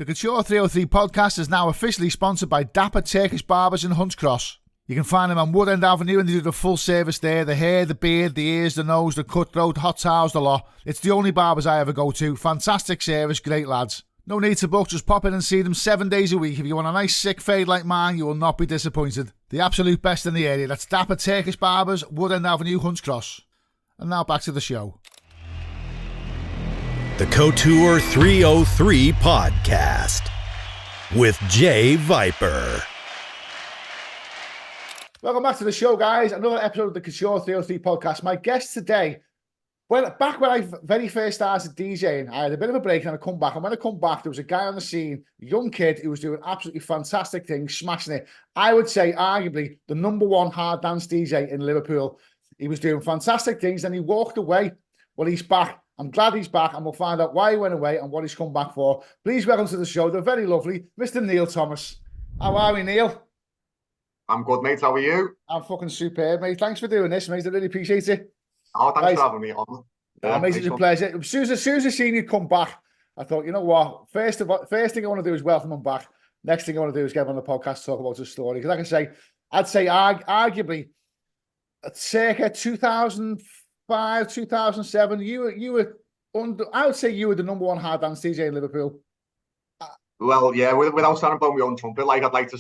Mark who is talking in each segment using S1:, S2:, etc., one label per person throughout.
S1: The Couture 303 podcast is now officially sponsored by Dapper Turkish Barbers in Hunts Cross. You can find them on Wood End Avenue and they do the full service there. The hair, the beard, the ears, the nose, the cutthroat, hot towels, the lot. It's the only barbers I ever go to. Fantastic service, great lads. No need to book, just pop in and see them 7 days a week. If you want a nice sick fade like mine, you will not be disappointed. The absolute best in the area. That's Dapper Turkish Barbers, Wood End Avenue, Hunts Cross. And now back to the show.
S2: The Couture 303 podcast with Jay Viper.
S1: Welcome back to the show, guys. Another episode of the Couture 303 podcast. My guest today, back when I very first started DJing, I had a bit of a break and I come back. And when I come back, there was a guy on the scene, a young kid who was doing absolutely fantastic things, smashing it. I would say arguably the number one hard dance DJ in Liverpool. He was doing fantastic things and he walked away. Well, he's back. I'm glad he's back, and we'll find out why he went away and what he's come back for. Please welcome to the show the very lovely Mr. Neal Thomas. How are we, Neil?
S3: I'm good, mate. How are you?
S1: I'm fucking superb, mate. Thanks for doing this, mate. I really appreciate it.
S3: Oh, thanks for having me on.
S1: Mate, it's a pleasure. As soon as I seen you come back, I thought, you know what? First thing I want to do is welcome him back. Next thing I want to do is get him on the podcast to talk about his story. Because I'd say arguably, at circa 2005, 2007, you were I would say you were the number one hard dance DJ in Liverpool.
S3: Well, yeah, without sounding about my own trumpet, like I'd like to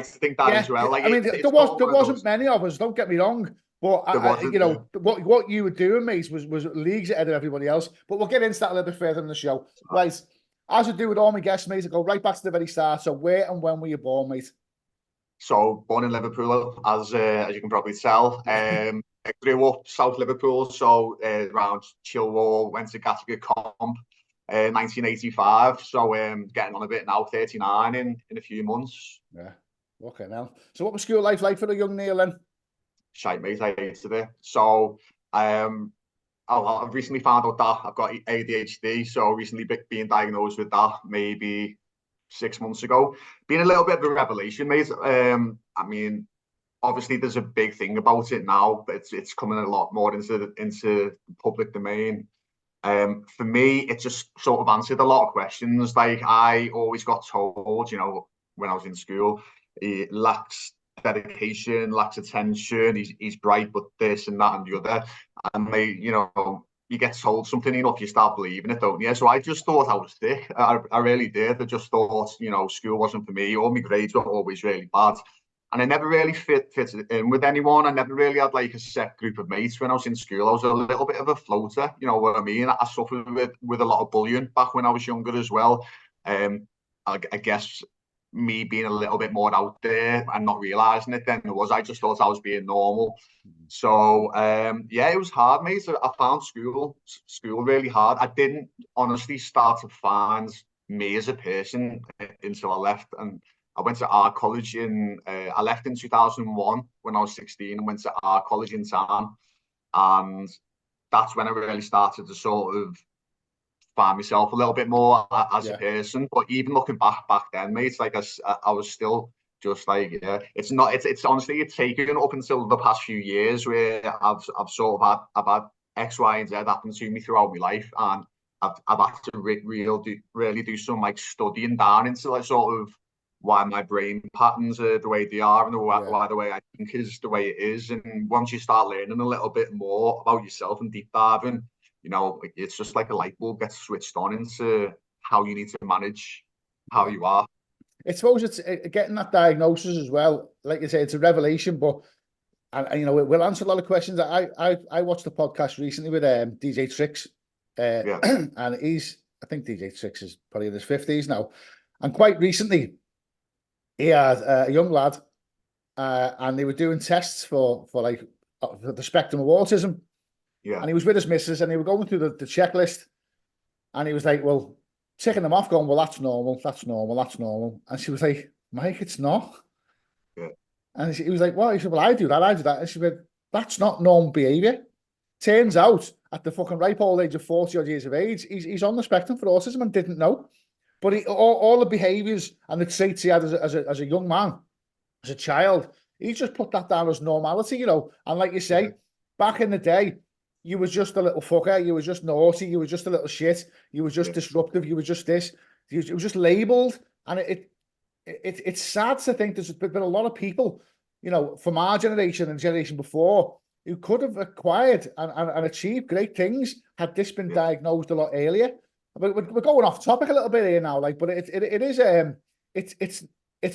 S3: think that as well. Like,
S1: I mean, there wasn't many of us. Don't get me wrong, but what you were doing, mate, was leagues ahead of everybody else. But we'll get into that a little bit further in the show. Right, as I do with all my guests, mate, I go right back to the very start. So, where and when were you born, mate?
S3: So, born in Liverpool, as you can probably tell. I grew up South Liverpool, so around Chilwell, went to Gatwick Comp, 1985. So getting on a bit now, 39 in a few months.
S1: Yeah, okay now. So what was school life like for the young Neil then?
S3: Shite, mate, I hated it. So I've recently found out that I've got ADHD, so recently being diagnosed with that maybe 6 months ago. Been a little bit of a revelation, mate. I mean, obviously, there's a big thing about it now, but it's coming a lot more into the public domain. For me, it just sort of answered a lot of questions. Like, I always got told, when I was in school, he lacks dedication, lacks attention, he's bright, but this and that and the other. And you get told something enough, you start believing it, don't you? So I just thought I was sick. I really did. I just thought, school wasn't for me. All my grades were always really bad. And I never really fitted in with anyone. I never really had like a set group of mates when I was in school. I was a little bit of a floater, you know what I mean? I suffered with a lot of bullying back when I was younger as well. I guess me being a little bit more out there and not realising it then I just thought I was being normal. So, it was hard, mate. I found school really hard. I didn't honestly start to find me as a person until I left. And I went to art college I left in 2001 when I was 16 and went to art college in town. And that's when I really started to sort of find myself a little bit more as a person. But even looking back then, mate, like I was still just like, it's honestly, it's taken up until the past few years where I've had X, Y, and Z happen to me throughout my life. And I've had to really do some like studying down into like sort of why my brain patterns are the way they are and why the way I think is the way it is. And once you start learning a little bit more about yourself and deep diving, it's just like a light bulb gets switched on into how you need to manage how you are.
S1: I suppose it's getting that diagnosis as well. Like you say, it's a revelation, but we'll answer a lot of questions. I watched the podcast recently with DJ Trax, and I think DJ Trax is probably in his 50s now, and quite recently he had a young lad, and they were doing tests for like the spectrum of autism. Yeah. And he was with his missus, and they were going through the checklist, and he was like, well, ticking them off, going, well, that's normal, that's normal, that's normal. And she was like, Mike, it's not. Yeah. And he was like, well, he said, well, I do that. And she went, that's not normal behaviour. Turns out, at the fucking ripe old age of 40 odd years of age, he's on the spectrum for autism and didn't know. But all the behaviours and the traits he had as a young man, as a child, he just put that down as normality, And like you say, back in the day, you were just a little fucker, you were just naughty, you were just a little shit, you were just disruptive, you were just this. it was just labelled, and it's sad to think there's been a lot of people, you know, from our generation and generation before, who could have acquired and achieved great things had this been diagnosed a lot earlier. We're going off topic a little bit here now, like, but it's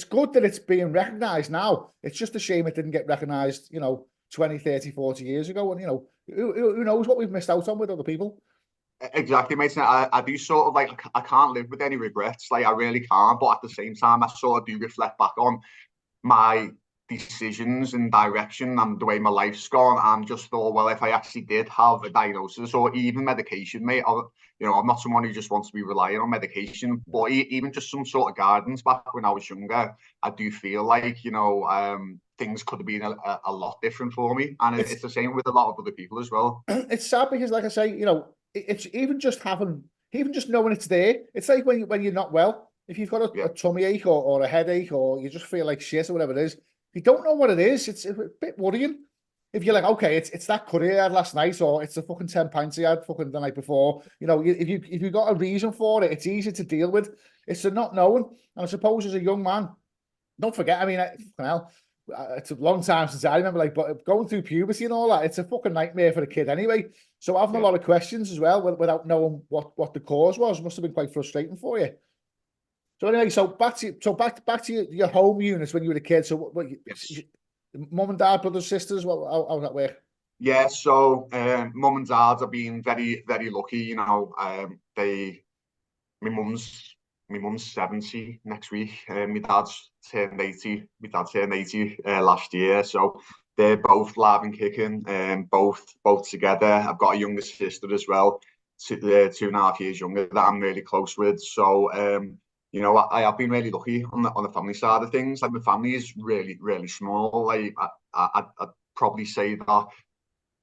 S1: good that it's being recognised now. It's just a shame it didn't get recognised, you know, 20, 30, 40 years ago. And, you know, who knows what we've missed out on with other people.
S3: Exactly, mate. I do sort of like, I can't live with any regrets. Like, I really can't. But at the same time, I sort of do reflect back on my decisions and direction and the way my life's gone, and just thought, well, if I actually did have a diagnosis or even medication, mate, you know, I'm not someone who just wants to be relying on medication, but even just some sort of guidance back when I was younger, I do feel like, you know, things could have been a lot different for me. And it's the same with a lot of other people as well.
S1: It's sad because, like I say, you know, it's even just knowing it's there. It's like when you're not well, if you've got a tummy ache or a headache, or you just feel like shit or whatever it is, you don't know what it is. It's a bit worrying. If you're like, okay, it's that curry I had last night, or it's the fucking 10 pints I had fucking the night before. You know, if you've got a reason for it, it's easy to deal with. It's the not knowing. And I suppose as a young man, don't forget, I mean, it's a long time since I remember, like, but going through puberty and all that, it's a fucking nightmare for a kid anyway. So having a lot of questions as well without knowing what the cause was must have been quite frustrating for you. So anyway, back to your home units when you were a kid. So what mum and dad, brothers, sisters, how does that work?
S3: Yeah, so mum and dad have been very, very lucky. You know, my mum's 70 next week. My dad's turned 80. My dad turned 80 last year. So they're both live and kicking, both together. I've got a younger sister as well, 2.5 years younger, that I'm really close with. So you know, I have been really lucky on the family side of things. Like, my family is really, really small. Like, I'd probably say that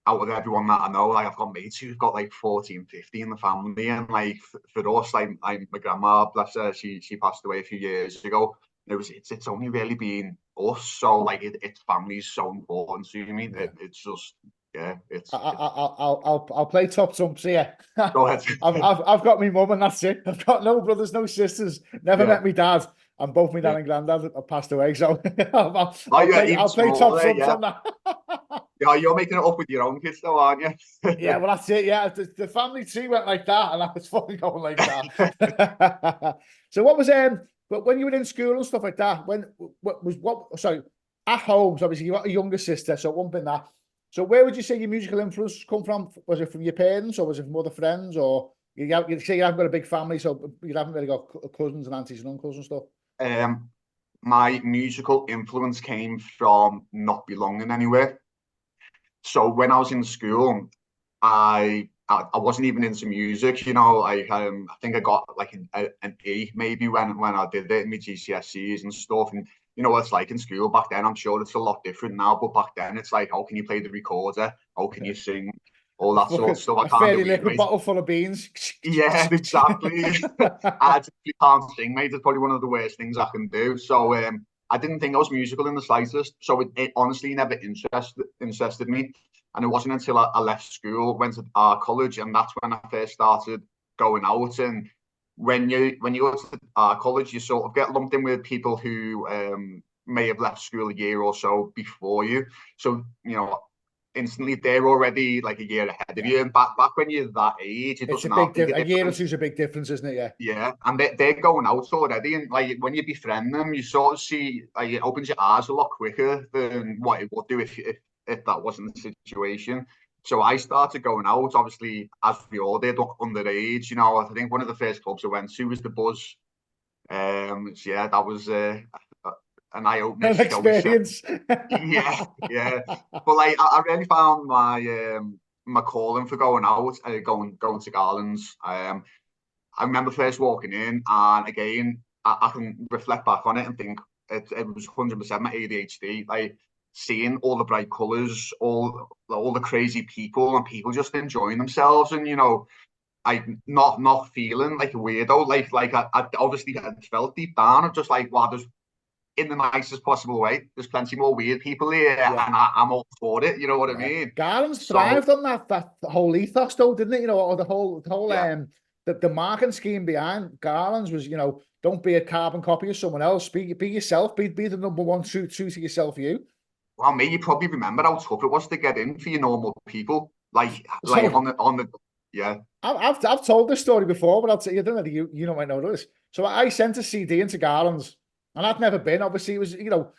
S3: out of everyone that I know, like, I've got mates who've got like 40 and 50 in the family. And like, for us, like, my grandma, bless her, she passed away a few years ago. It's only really been us. So like, it's family is so important to me. It's just, yeah,
S1: I'll play top trumps here.
S3: Go ahead.
S1: I've got my mum and that's it. I've got no brothers, no sisters. Never met my dad, and both my dad and granddad have passed away. So I'll play top trumps on that.
S3: Yeah, you're making it up with your own kids, though, aren't you?
S1: Yeah, well, that's it. Yeah, the family tree went like that, and I was fucking going like that. So what was but when you were in school and stuff like that, sorry, at home, so obviously you got a younger sister, so it won't be that. So where would you say your musical influence come from? Was it from your parents, or was it from other friends, or you say you haven't got a big family, so you haven't really got cousins and aunties and uncles and stuff?
S3: My musical influence came from not belonging anywhere. So when I was in school, I wasn't even into music, you know. I think I got like an E maybe when I did it in my GCSEs and stuff. And you know what it's like in school back then. I'm sure it's a lot different now, but back then it's like, how can you play the recorder? How can you sing? All that sort of stuff. I can't do it, mate.
S1: Bottle full of beans.
S3: Yeah, exactly. I actually can't sing, mate. It's probably one of the worst things I can do. So I didn't think I was musical in the slightest. So it honestly never interested me. And it wasn't until I left school, went to college, and that's when I first started going out. And when you go to college, you sort of get lumped in with people who may have left school a year or so before you. So, you know, instantly they're already like a year ahead of you. And back when you're that age, it doesn't matter.
S1: A year or two's a big difference, isn't it? Yeah.
S3: Yeah, and they're going out already, and like when you befriend them, you sort of see, like, it opens your eyes a lot quicker than what it would do if that wasn't the situation. So I started going out, obviously, as we all did, underage. You know, I think one of the first clubs I went to was the Buzz. So yeah, that was an eye-opening
S1: experience.
S3: Yeah. But like, I really found my calling for going out, going to Garlands. I remember first walking in, and again, I can reflect back on it and think it was 100% my ADHD. Like, seeing all the bright colours, all the crazy people, and people just enjoying themselves, and you know, I not feeling like a weirdo. Like I obviously had felt deep down of just like, wow, there's, in the nicest possible way, there's plenty more weird people here, and I'm all for it. You know what I mean?
S1: Garlands thrived on that whole ethos, though, didn't it? You know, or the whole the marketing scheme behind Garlands was, you know, don't be a carbon copy of someone else. Be yourself. Be the number one, true to yourself. You.
S3: Well, mate, you probably remember how tough it was to get in for your normal people. Like
S1: So,
S3: on the yeah.
S1: I've told this story before, but I'll tell you, I don't know you know might know this. So I sent a CD into Garlands, and I'd never been. Obviously, it was, you know,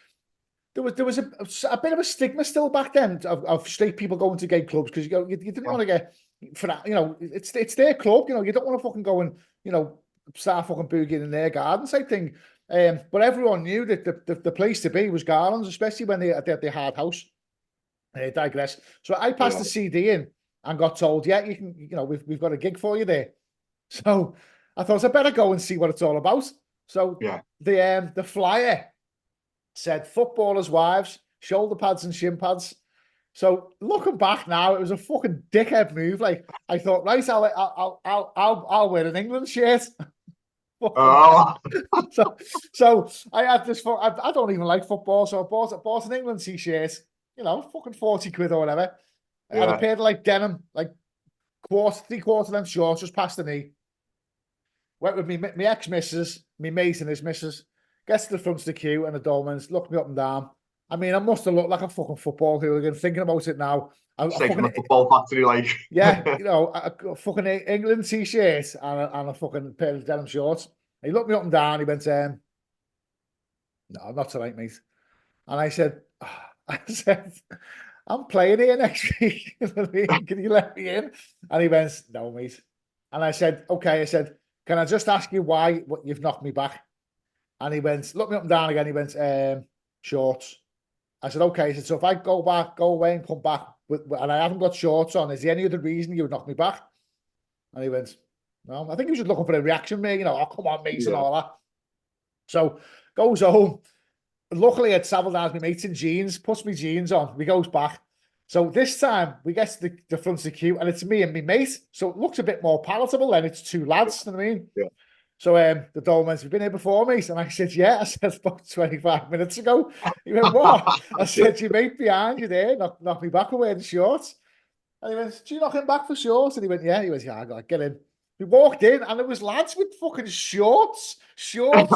S1: there was a bit of a stigma still back then of straight people going to gay clubs, because you didn't want to get for that. You know, it's their club. You know, you don't want to fucking go and, you know, start fucking boogieing in their gardens type thing. But everyone knew that the place to be was Garlands, especially when they had the hard house. I digress. So I passed the CD in and got told, yeah, you can, you know, we've got a gig for you there. So I thought I better go and see what it's all about. So the flyer said footballers' wives, shoulder pads and shin pads. So looking back now, it was a fucking dickhead move. Like, I thought, right, I'll wear an England shirt.
S3: Oh.
S1: so I had this. I don't even like football, so I bought an England t-shirt. You know, fucking 40 quid or whatever. I had a pair of like denim, like 3/4 length shorts just past the knee. Went with me ex-missus, me mate and his missus. Gets to the front of the queue, and the doorman's looked me up and down. I mean, I must have looked like a fucking football hooligan. Thinking about it now,
S3: Taking a football factory, like.
S1: Yeah, you know, a fucking England t-shirt and a fucking pair of denim shorts. He looked me up and down. He went, "No, not tonight, mate." And I said, "I'm playing here next week. Can you let me in?" And he went, "No, mate." And I said, "Okay." I said, "Can I just ask you why you've knocked me back?" And he went, looked me up and down again. He went, "Shorts." I said, "Okay." He said, "So if I go away and come back and I haven't got shorts on, is there any other reason you would knock me back?" And he went, "No." I think he was just looking for a reaction, mate. You know, "Oh, come on, mate," and all that. So goes home. Luckily, I'd travelled down with my mates in jeans, puts my jeans on. We goes back. So this time we get to the front of the queue, and it's me and my mate. So it looks a bit more palatable than it's two lads. You know what I mean?
S3: Yeah.
S1: So the doorman's, "You've been here before, mate?" And I said, "Yeah." I said, "About 25 minutes ago." He went, "What?" I said, "Your mate behind you there knocked me back away in shorts." And he went, "Do you knock him back for shorts?" And he went, "Yeah." He went, "Yeah, I got to get in." We walked in, and there was lads with fucking shorts on.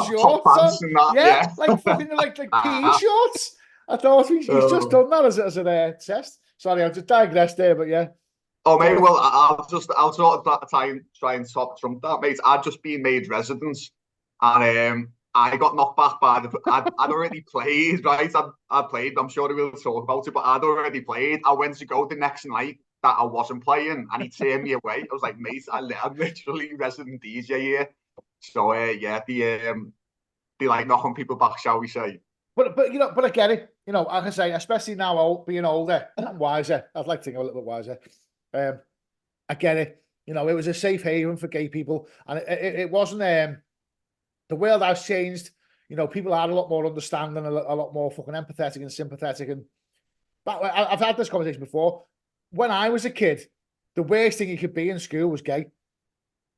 S1: Yeah, like fucking like PE shorts. I thought he's just done that as a test. Sorry, I've just digressed there, but yeah.
S3: Oh, mate, well, I'll sort of try and trump that, mate. I'd just been made resident, and I got knocked back by I'd already played, right? I played. I'm sure we will talk about it, but I'd already played. I went to go the next night that I wasn't playing, and he turned me away. I was like, "Mate, I'm literally resident DJ here." So yeah, they like knocking people back, shall we say?
S1: But you know, but I get it. You know, like I say, especially now being older, wiser. I'd like to think a little bit wiser. I get it. You know, it was a safe haven for gay people, and it wasn't. The world has changed. You know, people are a lot more understanding, a lot more fucking empathetic and sympathetic. And but I've had this conversation before. When I was a kid, the worst thing you could be in school was gay.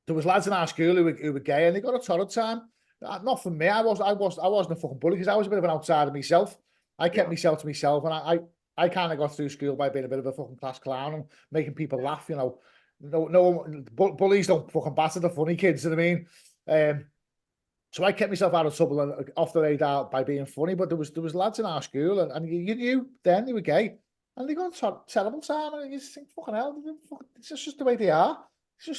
S1: There was lads in our school who were gay, and they got a torrid time. Not for me. I wasn't a fucking bully, because I was a bit of an outsider myself. I kept myself to myself, and I kind of got through school by being a bit of a fucking class clown and making people laugh. You know, no bullies don't fucking batter the funny kids. You know what I mean? So I kept myself out of trouble and off the radar by being funny. But there was lads in our school, and you knew then they were gay, and they got a terrible time. And you just think, fucking hell, it's just the way they are.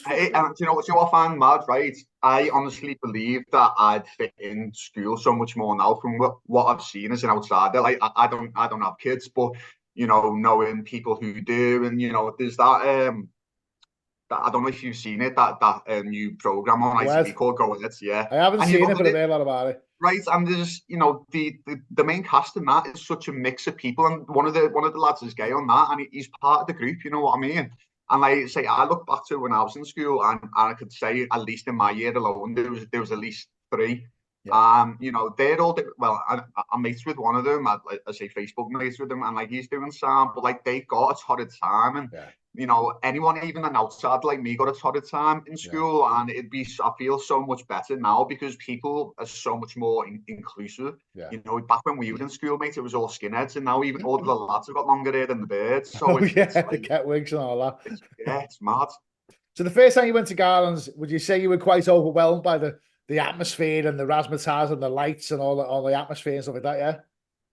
S3: And do you know what I find mad, right? I honestly believe that I'd fit in school so much more now from what I've seen as an outsider. Like I don't have kids, but you know, knowing people who do, and you know, there's that I don't know if you've seen it, that new program on ITV called Garlands. Yeah,
S1: I haven't seen it, but I've heard a lot about it.
S3: Right, and there's, you know, the main cast in that is such a mix of people, and one of the lads is gay on that, and he's part of the group. You know what I mean? And like say, I look back to when I was in school, and I could say at least in my year alone, there was at least 3. Yeah. You know, they're all well. I'm mates with one of them. I say Facebook mates with him, and like he's doing sound, but like they got a torrid time, and you know, anyone even an outsider like me got a torrid time in school, and I feel so much better now because people are so much more inclusive. You know, back when we were in school, mate, it was all skinheads, and now even all the lads have got longer hair than the birds. So
S1: the cat wigs and all that.
S3: It's mad.
S1: So the first time you went to Garlands, would you say you were quite overwhelmed by the atmosphere and the razzmatazz and the lights and all the atmosphere and stuff like that? Yeah.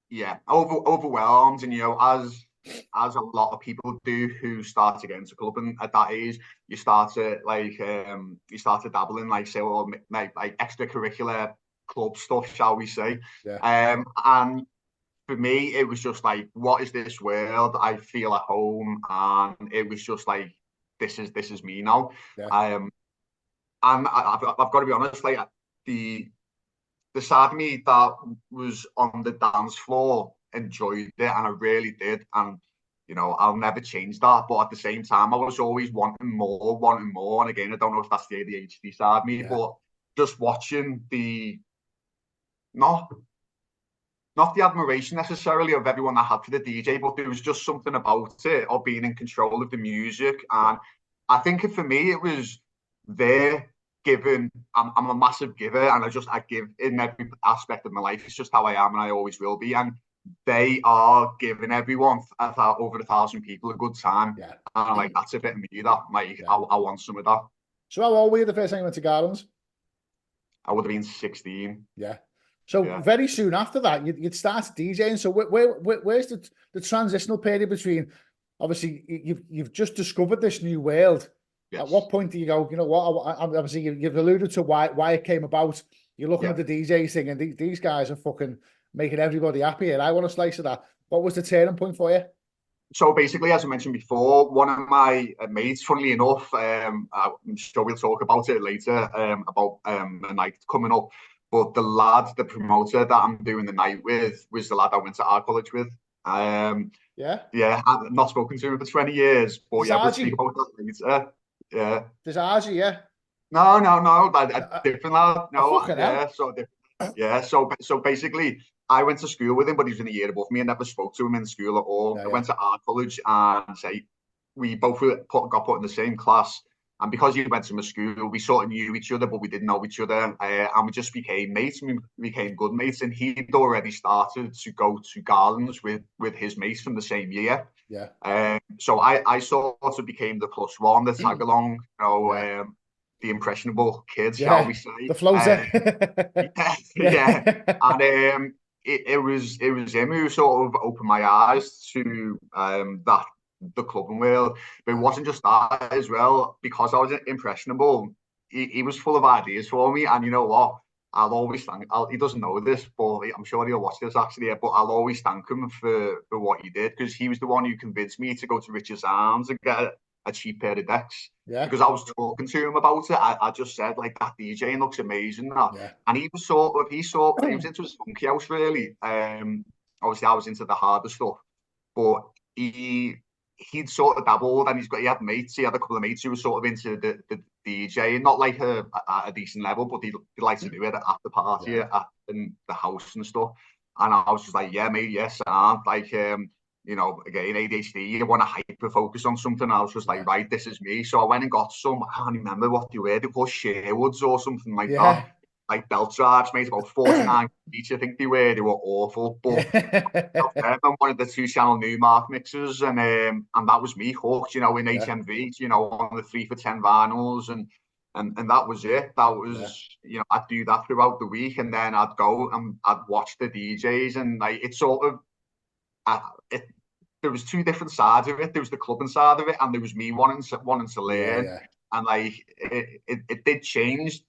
S3: Yeah, overwhelmed, and as a lot of people do who start to get into clubbing at that age, you start to dabble in, like, say, well, like extracurricular club stuff, shall we say?
S1: Yeah.
S3: And for me, it was just like, what is this world? I feel at home, and it was just like, this is me now.
S1: Yeah.
S3: And I've got to be honest, like the side of me that was on the dance floor enjoyed it, and I really did. And I'll never change that. But at the same time, I was always wanting more. And again, I don't know if that's the ADHD side of me, but just watching not the admiration necessarily of everyone I had for the DJ, but there was just something about it, of being in control of the music. And I think for me, it was there. Given, I'm a massive giver, and I give in every aspect of my life. It's just how I am, and I always will be. And they are giving everyone over 1,000 people a good time.
S1: Yeah.
S3: And I'm like, that's a bit of me, that. Like, I want some of that.
S1: So how old were you the first time you went to Garlands?
S3: I would have been 16.
S1: Yeah. So very soon after that, you'd started DJing. So where's the transitional period between, obviously, you've just discovered this new world. Yes. At what point do you go, you know what, obviously you've alluded to why it came about. You're looking at the DJ thing, and these guys are fucking making everybody happy, and I want a slice of that. What was the turning point for you?
S3: So basically, as I mentioned before, one of my mates, funnily enough, I'm sure we'll talk about it later, about a night coming up, but the promoter that I'm doing the night with was the lad I went to art college with. Yeah, I've not spoken to him for 20 years, but we'll speak about that later. Yeah.
S1: There's Argy, yeah.
S3: No, a different lad. No, so different. Yeah, so basically, I went to school with him, but he was in a year above me. I never spoke to him in school at all. I went to art college, and we both got put in the same class. And because he went to my school, we sort of knew each other, but we didn't know each other. And we just became mates, and we became good mates. And he'd already started to go to Garlands with his mates from the same year.
S1: Yeah.
S3: So I sort of became the plus one, the tag along, the impressionable kid, shall we say?
S1: The floater.
S3: And it was him who sort of opened my eyes to the clubbing world. But it wasn't just that as well, because I was impressionable. He was full of ideas for me, and you know what? I'll always thank. He doesn't know this, but I'm sure he'll watch this actually. But I'll always thank him for what he did, because he was the one who convinced me to go to Richard's Arms and get a cheap pair of decks.
S1: Yeah.
S3: Because I was talking to him about it. I just said, like, that DJing looks amazing. And he was he was into his funky house really. Obviously I was into the harder stuff, but he'd sort of dabbled, and he had mates. He had a couple of mates who were sort of into the DJ, not like a decent level, but he liked to do it at the party, in the house and stuff. And I was just like, yeah, mate, yes, and like, again, ADHD, you want to hyper focus on something. I was just like, right, this is me. So I went and got some, I can't remember what they were. They were Sherwoods or something like that. Like belt charge, mate, about 49 each, I think they were. They were awful, but I wanted the 2-channel Newmark mixes, and that was me hooked, in HMV, on the 3 for 10 vinyls, and that was it. That was, I'd do that throughout the week, and then I'd go and I'd watch the DJs, and like it sort of, there was two different sides of it. There was the clubbing side of it, and there was me wanting to learn, and like it did change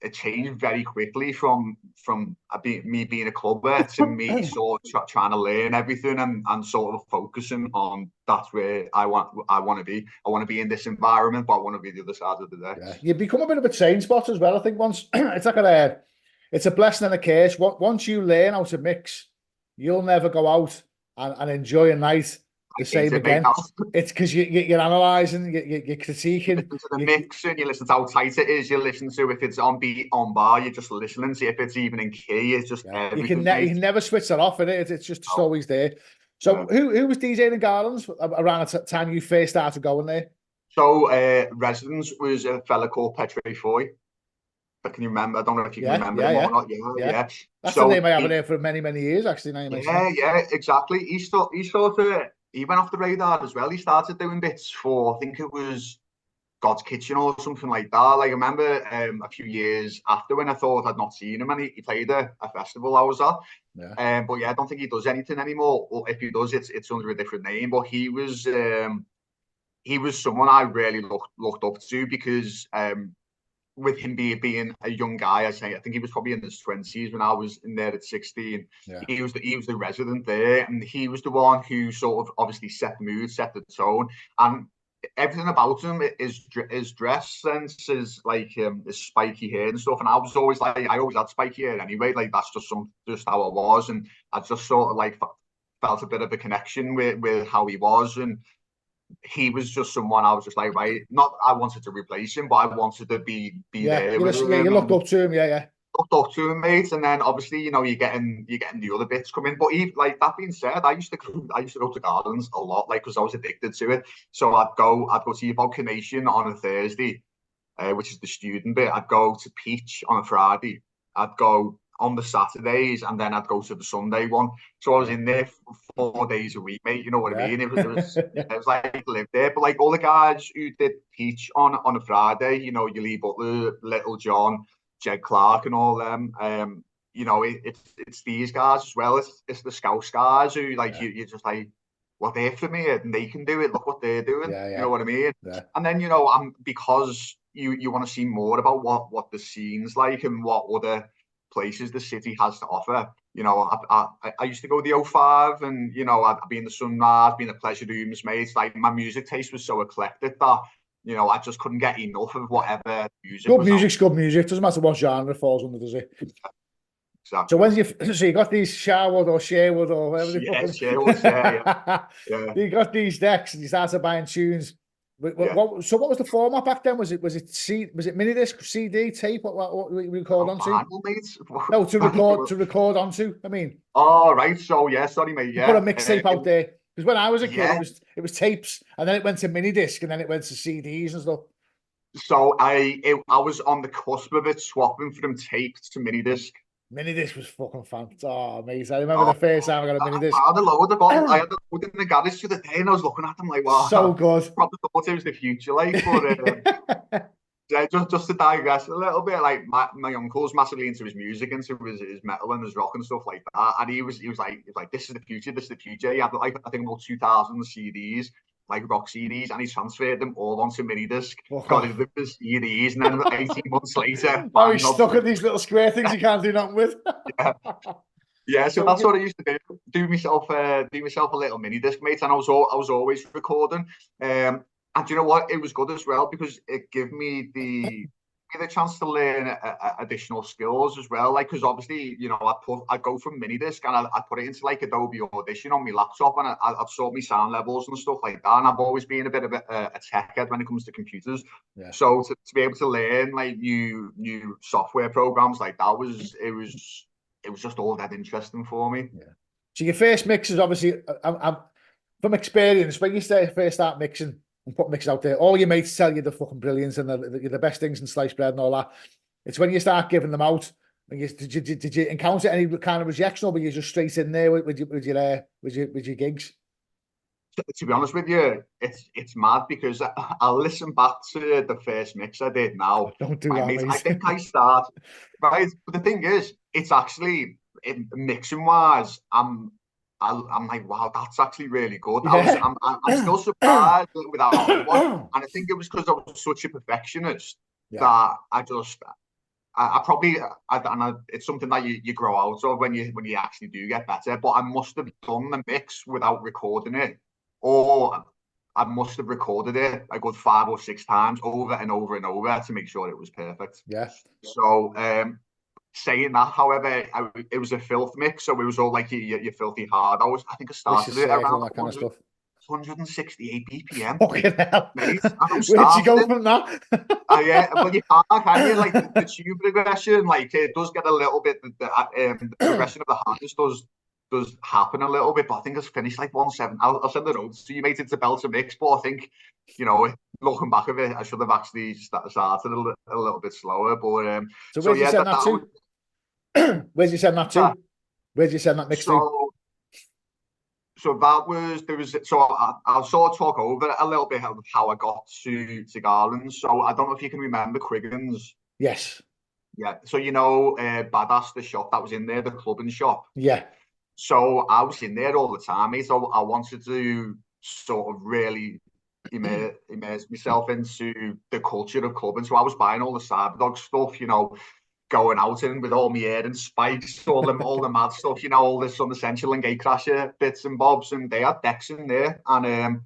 S3: It changed very quickly from me being a clubber to me sort of trying to learn everything and sort of focusing on that's where I want to be. I want to be in this environment, but I want to be the other side of the day.
S1: Yeah. You become a bit of a train spot as well. I think once it's like it's a blessing and a curse. Once you learn how to mix, you'll never go out and enjoy a night the same again. It's because you're analysing, you're critiquing.
S3: You listen to the mix, and you listen to how tight it is. You listen to if it's on beat, on bar. You're just listening to if it's even in key. It's just
S1: you can never switch that off. It's just always there. So who was DJing in Garlands around the time you first started going there?
S3: So residence was a fella called Petre Foy. Can you remember? I don't know if you can remember him or not. Yeah.
S1: That's the name I haven't heard for many years, actually.
S3: Exactly. He went off the radar as well. He started doing bits for, I think it was God's Kitchen or something like that. Like, I remember a few years after, when I thought I'd not seen him, and he played a festival I was at.
S1: Yeah.
S3: But yeah, I don't think he does anything anymore. Or if he does, it's under a different name. But he was someone I really looked up to, because with him being a young guy, I think he was probably in his 20s when I was in there at 16.
S1: Yeah.
S3: He was the resident there, and he was the one who sort of obviously set the mood, set the tone, and everything about him, his dress sense, is like his spiky hair and stuff. And I was always like, I always had spiky hair anyway. Like, that's just how I was, and I just sort of like felt a bit of a connection with how he was. And he was just someone I was just like, right, not I wanted to replace him, but I wanted to be there.
S1: You looked up to him, yeah.
S3: Looked up to him, mate. And then obviously, you know, you're getting the other bits coming. But even, like, that being said, I used to go to Garlands a lot, like, because I was addicted to it. So I'd go to your Volcanation on a Thursday, which is the student bit. I'd go to Peach on a Friday. I'd go on the Saturdays, and then I'd go to the Sunday one. So I was in there for 4 days a week, mate. You know what I mean? It was like live there. But like all the guys who did Peach on a Friday, you know, your Lee Butler, Little John, Jed Clark, and all them. You know, it's these guys as well. It's the Scouse guys who, like, you're just like, well, they're from here and they can do it. Look what they're doing. You know what I mean? And then, you know, because you want to see more about what the scene's like and what other places the city has to offer. You know, I used to go to the O5, and, you know, I'd be in the Sunrise, be in the Pleasure Rooms, mate. It's like my music taste was so eclectic that, you know, I just couldn't get enough of whatever music. Good music's
S1: good music. Doesn't matter what genre it falls under, does it?
S3: Exactly.
S1: So when you got these Sherwood or whatever they call them.
S3: Sherwood, yeah.
S1: You got these decks and you started buying tunes. What was the format back then? Was it mini disc, CD, tape? What we record onto? No, to record onto. I mean.
S3: Oh right, so yeah, sorry mate. Yeah.
S1: Put a mixtape out there, because when I was a kid, it was tapes, and then it went to mini disc, and then it went to CDs and stuff. So
S3: I was on the cusp of it, swapping from tape to mini disc.
S1: Mini disc was fucking fun. Oh, amazing. I remember the first time I got a mini disc.
S3: I had a load in the garage the other day, and I was looking at them like, wow.
S1: So good.
S3: Probably thought it was the future, like, but just to digress a little bit, like, my uncle's massively into his music, into his metal and his rock and stuff like that. And he was like, this is the future. He had, like, I think about 2,000 CDs. Like rock CDs, and he transferred them all onto mini disc. Got rid of the CDs, and then 18 months later,
S1: he's stuck at these little square things he can't do nothing with.
S3: Yeah. So that's what I used to do myself a little mini disc, mate. And I was always recording. And you know what? It was good as well, because it gave me the chance to learn additional skills as well. Like, because obviously, you know, I'd go from mini disc and I'd put it into like Adobe Audition on my laptop, and I'd sort my sound levels and stuff like that. And I've always been a bit of a tech head when it comes to computers. Yeah. So to be able to learn like new software programs like that it was just all that interesting for me. Yeah.
S1: So your first mixes, obviously, I'm from experience, when you first start mixing and put mixes out there, all your mates tell you the fucking brilliance and the best things in sliced bread and all that. It's when you start giving them out. Did you encounter any kind of rejection, or were you just straight in there with your gigs?
S3: To be honest with you, it's mad, because I'll listen back to the first mix I did now.
S1: Don't do that, mate.
S3: I think I start right, but the thing is, it's actually mixing wise, I'm like, wow, that's actually really good. Yeah. I'm still surprised with that one. And I think it was because I was such a perfectionist that I probably it's something that you grow out of when you actually do get better. But I must have done the mix without recording it, or I must have recorded it a good 5 or 6 times over and over and over to make sure it was perfect.
S1: Yeah.
S3: So saying that, however, it was a filth mix, so it was all like your filthy hard. I think I started it around
S1: that kind of stuff.
S3: 168 BPM.
S1: Fucking hell. Where'd you go from that?
S3: Yeah, well, you can't you? Like the tube progression, like it does get a little bit. The progression of the hardness does happen a little bit, but I think it's finished like 170. I'll send the notes to you, mate. It's a belter mix, but I think, you know, looking back of it, I should have actually started a little bit slower. But
S1: so where'd you send that to? Where'd you send that to? Where'd you send that mix to?
S3: So I'll sort of talk over a little bit of how I got to Garlands. So I don't know if you can remember Quiggins.
S1: Yes.
S3: Yeah. So Badass, the shop that was in there, the clubbing shop.
S1: Yeah.
S3: So I was in there all the time, mate. So I wanted to sort of really immerse myself into the culture of clubbing. So I was buying all the Cyberdog stuff, going out in with all my hair and spikes, all the mad stuff, all the Sun Essential and Gatecrasher bits and bobs, and they had decks in there. And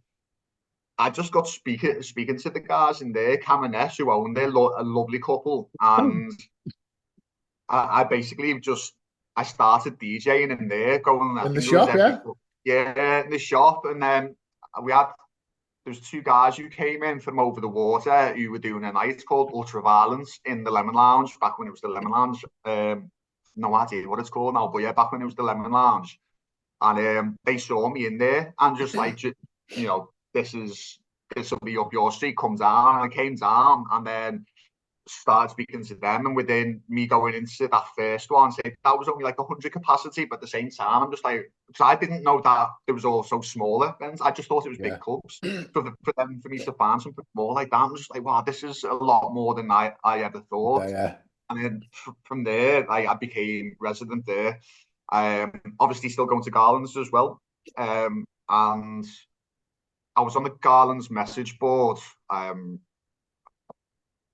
S3: I just got speaking to the guys in there, Cam and Ness, who owned there, a lovely couple, and I basically I started DJing in there, going
S1: in the shop,
S3: in the shop, and then there's two guys who came in from over the water who were doing a night called Ultraviolence in the Lemon Lounge, back when it was the Lemon Lounge. No idea what it's called now, but yeah, back when it was the Lemon Lounge. And they saw me in there and just like, this will be up your street, come down. And I came down and then started speaking to them, and within me going into that first one, say that was only like 100 capacity, but at the same time I'm just like, because I didn't know that there was also smaller events. I just thought it was big clubs. For me to find something more like that, I'm just like, wow, this is a lot more than I ever thought. And then from there, I became resident there. Obviously still going to Garlands as well, and I was on the Garlands message board. When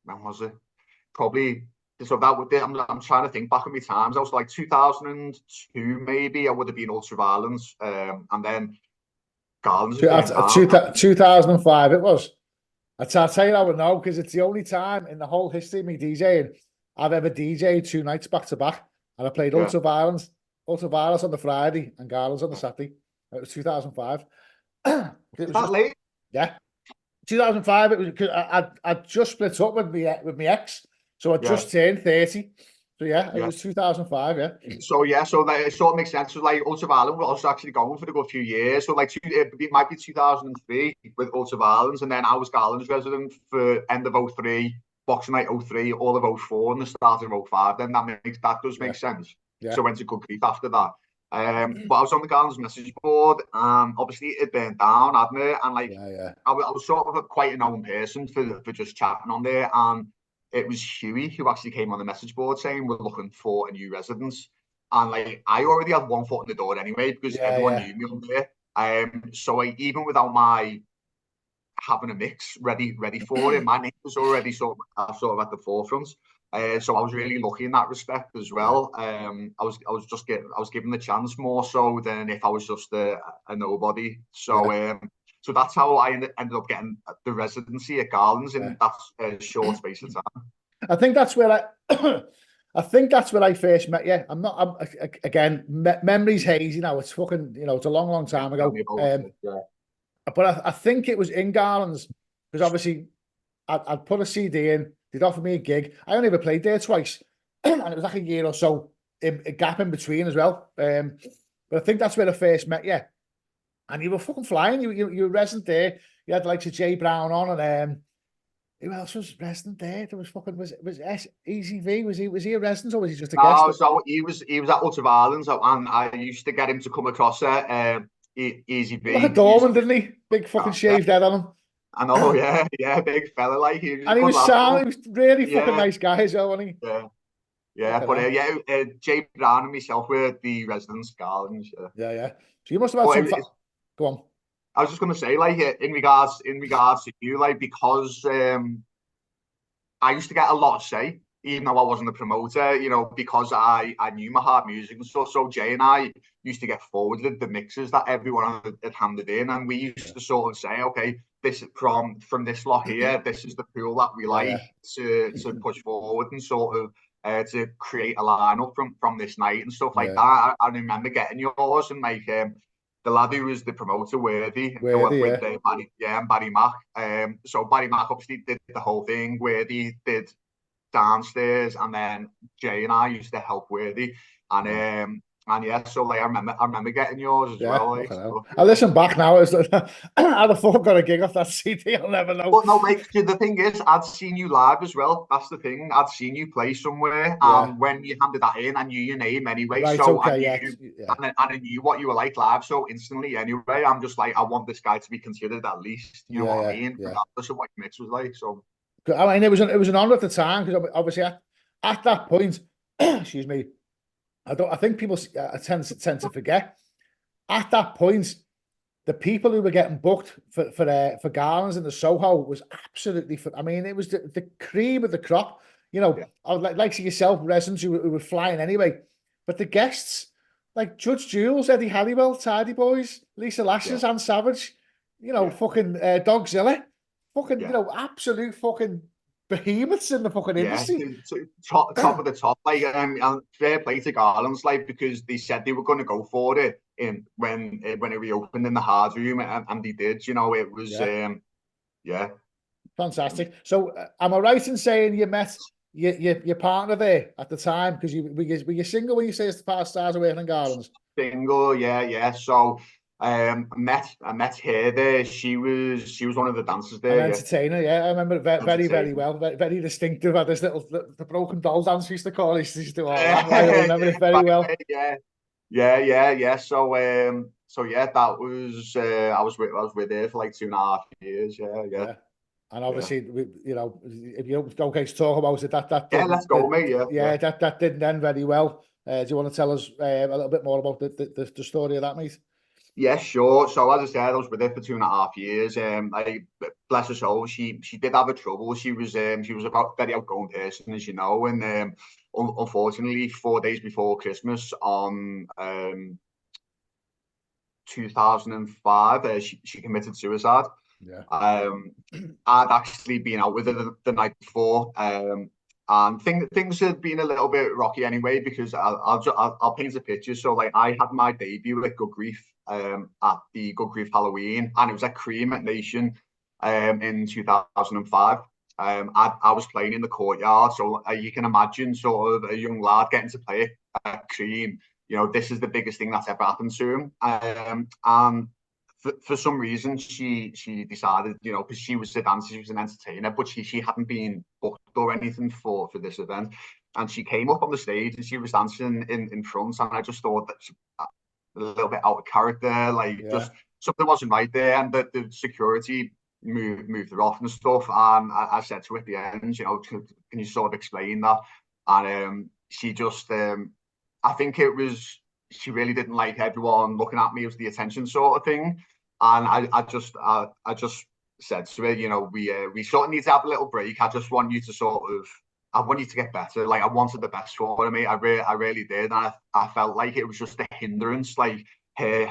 S3: was it? Probably, so that would, I'm trying to think back on my times. I was like 2002, maybe. I would have been Ultraviolence, and then Garlands.
S1: 2005 it was. I'll tell you, I would know, because it's the only time in the whole history of me DJing I've ever DJed 2 nights back to back, and I played Ultraviolence on the Friday and Garlands on the Saturday. It was 2005.
S3: It was late?
S1: Yeah. 2005, it was because I just split up with my ex, so I just turned 30. So it was 2005.
S3: So that it sort of makes sense. So like Ultraviolence was actually going for a good few years. So like it might be 2003 with Ultraviolence, and then I was Garlands resident for end of 03, Boxing Night 03, all of 04, and the start of 05. Then that does make sense. So I went to Goodgreef after that. But I was on the Garlands message board, and obviously it burned down, hadn't it? And like, I was sort of quite a known person for just chatting on there. And it was Huey who actually came on the message board saying we're looking for a new residence. And like, I already had one foot in the door anyway, because everyone knew me on there. So even without my having a mix ready for it, my name was already sort of at the forefront. So I was really lucky in that respect as well. I was given the chance more so than if I was just a nobody. So so that's how I ended up getting the residency at Garlands in that short space of time.
S1: I think that's where I first met you. Again, memory's hazy now. It's fucking, it's a long time ago. But I think it was in Garlands, because obviously I'd put a CD in. They'd offer me a gig. I only ever played there twice, and it was like a year or so, a gap in between as well. But I think that's where I first met you. And you were fucking flying. You were resident there. You had like Jay Brown on, and who else was resident there? There was Easy V. Was he a resident, or was he just a guest?
S3: Oh, so he was at Ultraviolence, and I used to get him to come across Easy V.
S1: Like a doorman, didn't he? Big fucking shaved head on him.
S3: I know, yeah, big fella, like he was.
S1: And he was sound. He was really fucking nice guy as well, wasn't he?
S3: But Jay Brown and myself were the residents, Garlands.
S1: Yeah. So you must have had some. Go on.
S3: I was just going to say, like, in regards to you, like, because I used to get a lot of say, even though I wasn't a promoter, because I knew my hard music and stuff. So Jay and I used to get forwarded the mixes that everyone had handed in, and we used to sort of say, okay, this from this lot here, this is the pool that we like to push forward and sort of to create a lineup from this night and stuff like that. I remember getting yours, and like the lad who was the promoter, Worthy, with Barry, and Barry Mack. So Barry Mack obviously did the whole thing. Worthy did downstairs, and then Jay and I used to help Worthy, and And yeah, so like I remember getting yours as well. Like, so,
S1: I listen back now. It's like, how the fuck got a gig off that CD? I'll never know.
S3: But no, like the thing is, I'd seen you live as well. That's the thing. I'd seen you play somewhere, and when you handed that in, I knew your name anyway.
S1: Right,
S3: so
S1: okay,
S3: I knew, and I knew what you were like live. So instantly, anyway, I'm just like, I want this guy to be considered at least. You know what I mean? Regardless of what your mix was like. So
S1: I mean, it was an honor at the time because obviously at that point, excuse me, I think people tend to forget at that point. The people who were getting booked for Garlands in the Soho was absolutely. I mean, it was the cream of the crop. You know, I would like yourself, residents who were flying anyway, but the guests like Judge Jules, Eddie Halliwell, Tidy Boys, Lisa Lashes, Anne Savage. You know, fucking Dogzilla, fucking you know, absolute fucking behemoths in the fucking industry.
S3: Top of the top, like and fair play to Garlands, like because they said they were going to go for it when it reopened in the hard room, and they did. You know, it was
S1: fantastic. So am I right in saying you met your partner there at the time because were you single when you say it's the past stars working in Garlands?
S3: Single, yeah. So I met her there. She was one of the dancers there.
S1: An entertainer, I remember very well, very distinctive. Had this the broken doll dance we used to call it. Used to do all that. I remember it very well.
S3: Yeah. So yeah, that was I was with her for like 2.5 years. Yeah.
S1: And obviously, you know, if you don't get to talk about it, that
S3: let's go, mate. Yeah.
S1: That didn't end very well. Do you want to tell us a little bit more about the story of that, mate?
S3: Yeah, sure. So as I said, I was with her for 2.5 years. Bless her soul, she did have a trouble. She was about very outgoing person, as you know, and unfortunately, 4 days before Christmas on 2005, she committed suicide. I'd actually been out with her the night before, and things had been a little bit rocky anyway because I'll paint a picture. So like I had my debut at Goodgreef at the Goodgreef Halloween, and it was at Cream at Nation in 2005. I was playing in the courtyard, so you can imagine sort of a young lad getting to play at Cream. You know, this is the biggest thing that's ever happened to him, and for some reason, she decided, you know, because she was a dancer, she was an entertainer, but she hadn't been booked or anything for this event. And she came up on the stage and she was dancing in front. And I just thought that she, a little bit out of character, like just something wasn't right there. And the security moved her off and stuff. And I said to her at the end, you know, can you sort of explain that? And she just, I think it was, she really didn't like everyone looking at me as the attention sort of thing. And I just said to her, you know, we sort of need to have a little break. I just want you to I want you to get better. Like I wanted the best for me. I really did. And I felt like it was just a hindrance, like her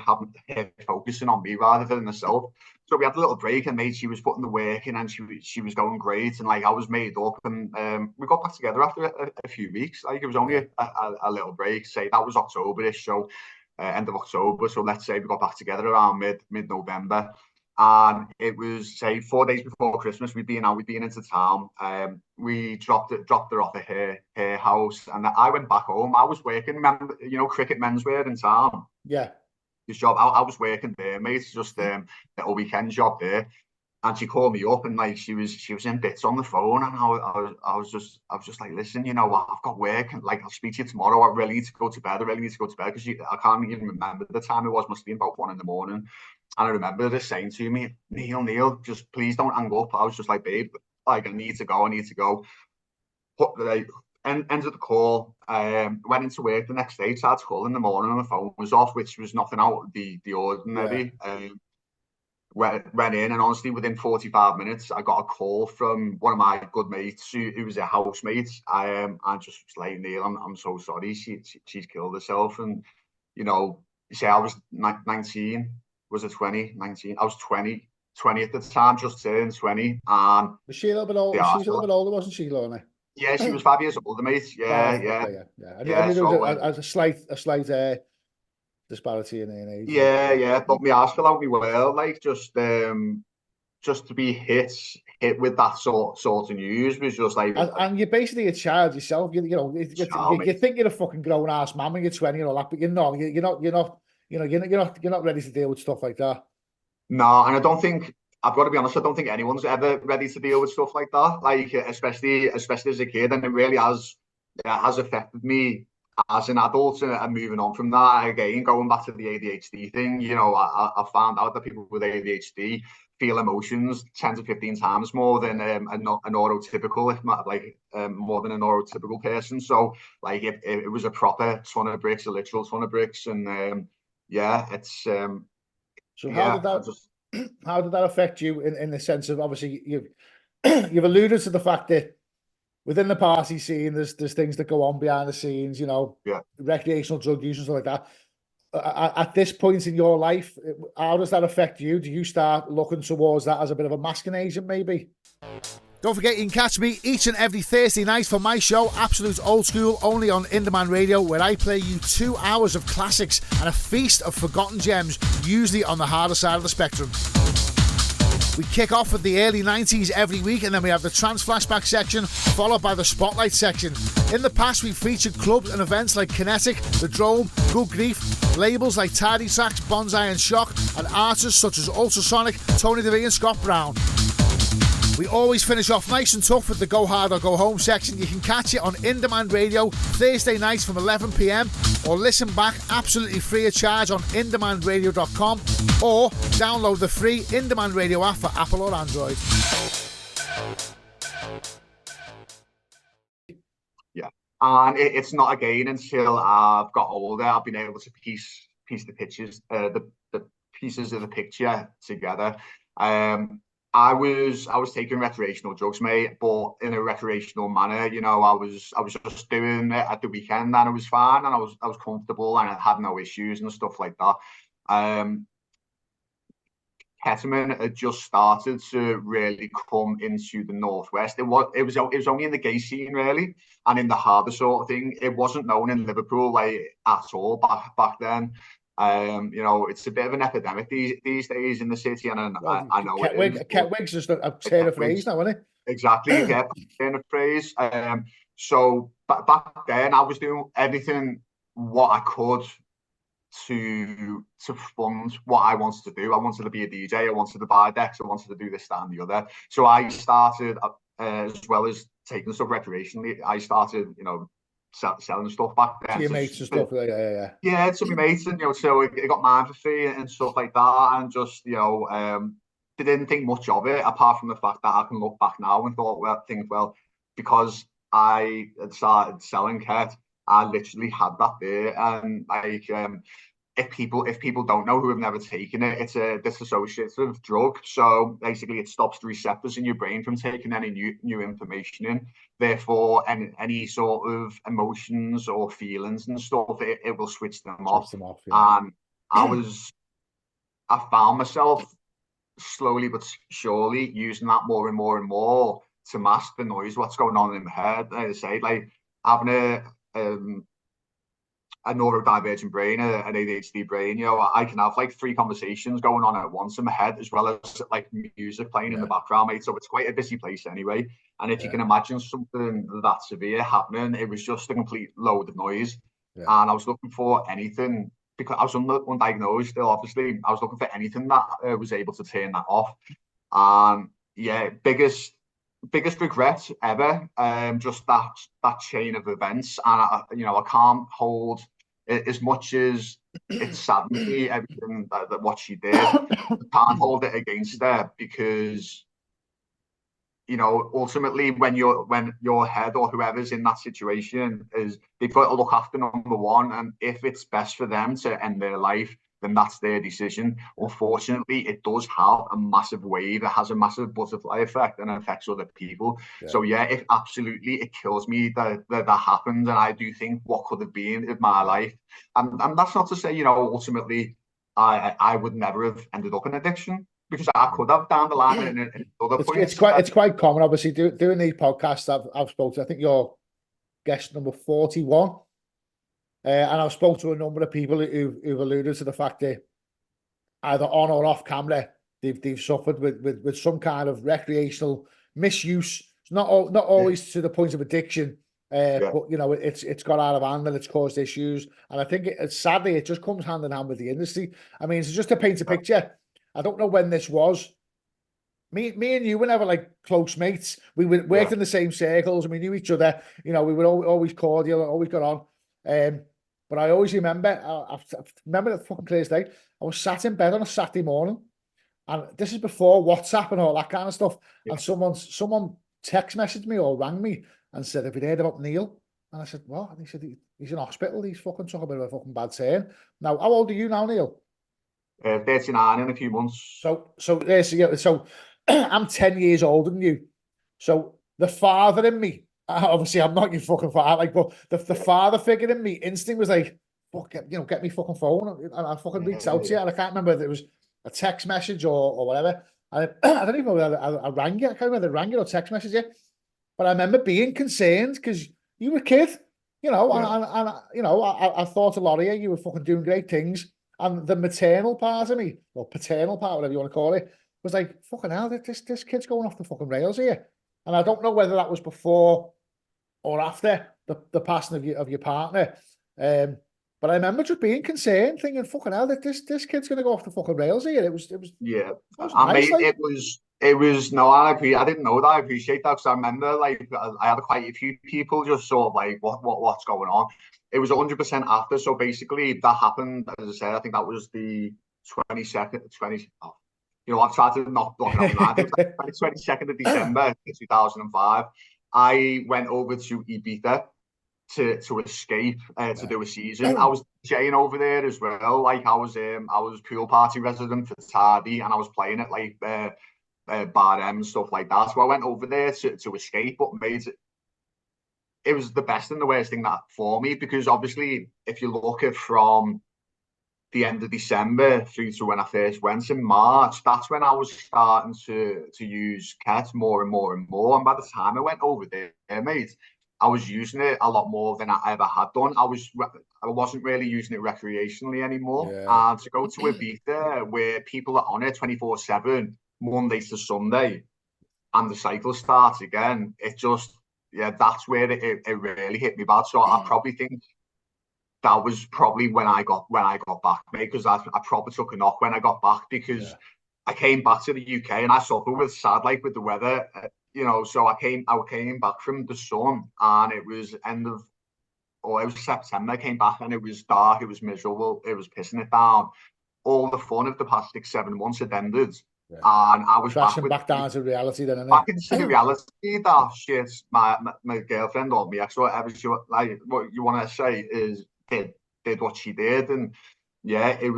S3: focusing on me rather than herself. So we had a little break, and mate, she was putting the work in, and she was going great. And like I was made up, and we got back together after a few weeks. Like it was only a little break. Say that was October-ish, so end of October. So let's say we got back together around mid-November, and it was say 4 days before Christmas. We'd been into town. We dropped her off at her house, and I went back home. I was working, remember, you know, Cricket Menswear in town.
S1: Yeah.
S3: His job. I was working there, mate. Just a weekend job there. And she called me up, and like she was in bits on the phone, and I was just like, listen, you know what, I've got work, and like I'll speak to you tomorrow. I really need to go to bed. Because I can't even remember the time it was. Must have been about 1 a.m. And I remember her saying to me, Neal, just please don't hang up. I was just like, babe, like I need to go. Ended the call, went into work the next day, started calling in the morning, and the phone was off, which was nothing out of the ordinary. Went in, and honestly, within 45 minutes, I got a call from one of my good mates who was a housemate. And just was like, Neal, I'm so sorry. She's killed herself. And, you know, you say I was 19, was it 20? 19? I was 20 at the time, just turned 20. And
S1: was she a little bit older? She was a little bit older, wasn't she, Lorna?
S3: Yeah, she was 5 years older, mate. Yeah.
S1: I mean, there was a slight disparity in age.
S3: Yeah. But my arse fell out me well, like just just to be hit with that sort of news was just like,
S1: and you're basically a child yourself. You know, you think you're a fucking grown ass man when you're 20 and all that, but you're not. You're not. You know, you're not ready to deal with stuff like that.
S3: No, and I don't think, I've got to be honest, I don't think anyone's ever ready to deal with stuff like that. Like, especially as a kid, and it really has affected me as an adult, and moving on from that. Again, going back to the ADHD thing, you know, I found out that people with ADHD feel emotions 10 to 15 times more than a neurotypical, if not like more than a neurotypical person. So like it was a proper ton of bricks, a literal ton of bricks, and yeah, it's
S1: so how did that how did that affect you in the sense of, obviously you've you've alluded to the fact that within the party scene there's things that go on behind the scenes, you know, recreational drug use and stuff like that. At this point in your life, how does that affect you? Do you start looking towards that as a bit of a masking agent, maybe? Don't forget, you can catch me each and every Thursday night for my show, Absolute Old School, only on In Demand Radio, where I play you 2 hours of classics and a feast of forgotten gems, usually on the harder side of the spectrum. We kick off with the early 90s every week, and then we have the trance flashback section, followed by the spotlight section. In the past, we've featured clubs and events like Kinetic, The Drome, Goodgreef, labels like Tidy Trax, Bonsai and Shock, and artists such as Ultrasonic, Tony DeVee and Scott Brown. We always finish off nice and tough with the Go Hard or Go Home section. You can catch it on In Demand Radio Thursday nights from 11 p.m, or listen back absolutely free of charge on indemandradio.com, or download the free In Demand Radio app for Apple or Android.
S3: Yeah, and it's not again until I've got older I've been able to piece the pictures, the pieces of the picture together. I was taking recreational drugs, mate, but in a recreational manner. You know, I was just doing it at the weekend, and it was fine, and I was comfortable, and I had no issues and stuff like that. Ketamine had just started to really come into the Northwest. It was only in the gay scene, really, and in the harder sort of thing. It wasn't known in Liverpool like at all back then. You know, it's a bit of an epidemic these days in the city, and I know
S1: Ketwig's just a turn of phrase now, isn't it?
S3: Exactly, yeah, turn of phrase. So back then, I was doing everything what I could to fund what I wanted to do. I wanted to be a DJ. I wanted to buy decks. I wanted to do this, that, and the other. So I started, as well as taking stuff recreationally, I started, you know, selling stuff back then.
S1: To your mates and stuff,
S3: yeah, to my mates, and you know, so I got mine for free and stuff like that, and just, you know, didn't think much of it, apart from the fact that I can look back now and think, well, because I had started selling Ket, I literally had that there, and like, if people don't know, who have never taken it, it's a dissociative drug. So basically, it stops the receptors in your brain from taking any new information in. Therefore, any sort of emotions or feelings and stuff, it will switch them off.
S1: Yeah.
S3: And I found myself slowly but surely using that more and more and more to mask the noise, what's going on in my head. Like I say, like having a neurodivergent brain, an ADHD brain, you know, I can have like 3 conversations going on at once in my head, as well as like music playing in the background, mate. So it's quite a busy place anyway. And if you can imagine something that severe happening, it was just a complete load of noise. And I was looking for anything, because I was undiagnosed still, obviously. I was looking for anything that was able to turn that off. And yeah, biggest regret ever, just that chain of events. And I can't hold, as much as it saddened me, everything that what she did, I can't hold it against her, because, you know, ultimately when your head or whoever's in that situation they've got to look after number one, and if it's best for them to end their life, then that's their decision. Unfortunately, it does have a massive wave. It has a massive butterfly effect and affects other people. So yeah, it kills me that happened. And I do think what could have been in my life. And that's not to say, you know, ultimately I would never have ended up in addiction, because I could have down the line in other points.
S1: It's quite common, obviously, doing these podcasts. I've spoken to, I think you're guest number 41. And I've spoken to a number of people who've alluded to the fact that either on or off camera, they've suffered with some kind of recreational misuse. It's not always to the point of addiction, but you know, it's got out of hand and it's caused issues. And I think sadly it just comes hand in hand with the industry. I mean, it's just to paint a picture. I don't know when this was. Me and you were never like close mates. We worked in the same circles and we knew each other. You know, we were always cordial, always got on. But I always remember, I remember the fucking clear as day. I was sat in bed on a Saturday morning, and this is before WhatsApp and all that kind of stuff. And someone text messaged me or rang me and said, "Have you heard about Neil?" And I said, "What?" And he said, "He's in hospital. He's fucking took a bit of a fucking bad turn." Now, how old are you now, Neil?
S3: 39 in a few months.
S1: So I'm 10 years older than you. So the father in me, obviously I'm not your fucking father, like, but the father figure in me, instinct was like, fuck, you know, get me fucking phone, and I fucking reached out to you, and I can't remember if it was a text message or whatever. And I don't even know whether I rang you. I can't remember if I rang you or text message you, but I remember being concerned because you were a kid, you know, and you know, I thought a lot of you. You were fucking doing great things, and the maternal part of me, or paternal part, whatever you want to call it, was like, fucking hell, this kid's going off the fucking rails here. And I don't know whether that was before or after the passing of your partner. But I remember just being concerned, thinking, fucking hell, this kid's going to go off the fucking rails here. It was
S3: I mean, like... it was, no, I agree. I didn't know that. I appreciate that, because I remember, like, I had quite a few people just sort of like, what's going on? It was 100% after. So basically that happened, as I said, I think that was the 22nd, you know, I've tried to not block it out. It was like 22nd of December 2005. I went over to Ibiza to escape, to do a season. I was DJing over there as well. Like, I was pool party resident for Tardy, and I was playing at like Bar M and stuff like that. So I went over there to escape, but it was the best and the worst thing that for me, because obviously if you look at from the end of December through to when I first went in March, that's when I was starting to use Ket more and more and more. And by the time I went over there, mate, I was using it a lot more than I ever had done. I wasn't really using it recreationally anymore. And to go to Ibiza, where people are on it 24/7, Monday to Sunday, and the cycle starts again, it just, that's where it really hit me bad. So I probably think that was probably when I got back, mate, because I probably took a knock when I got back, because I came back to the UK and I suffered with the weather, you know. So I came back from the sun, and it was it was September. I came back and it was dark, it was miserable, it was pissing it down. All the fun of the past 6-7 months had ended. And I was
S1: back down to reality then,
S3: back into the reality that shit, my girlfriend or my ex, or whatever, like, what you want to say is did what she did. And it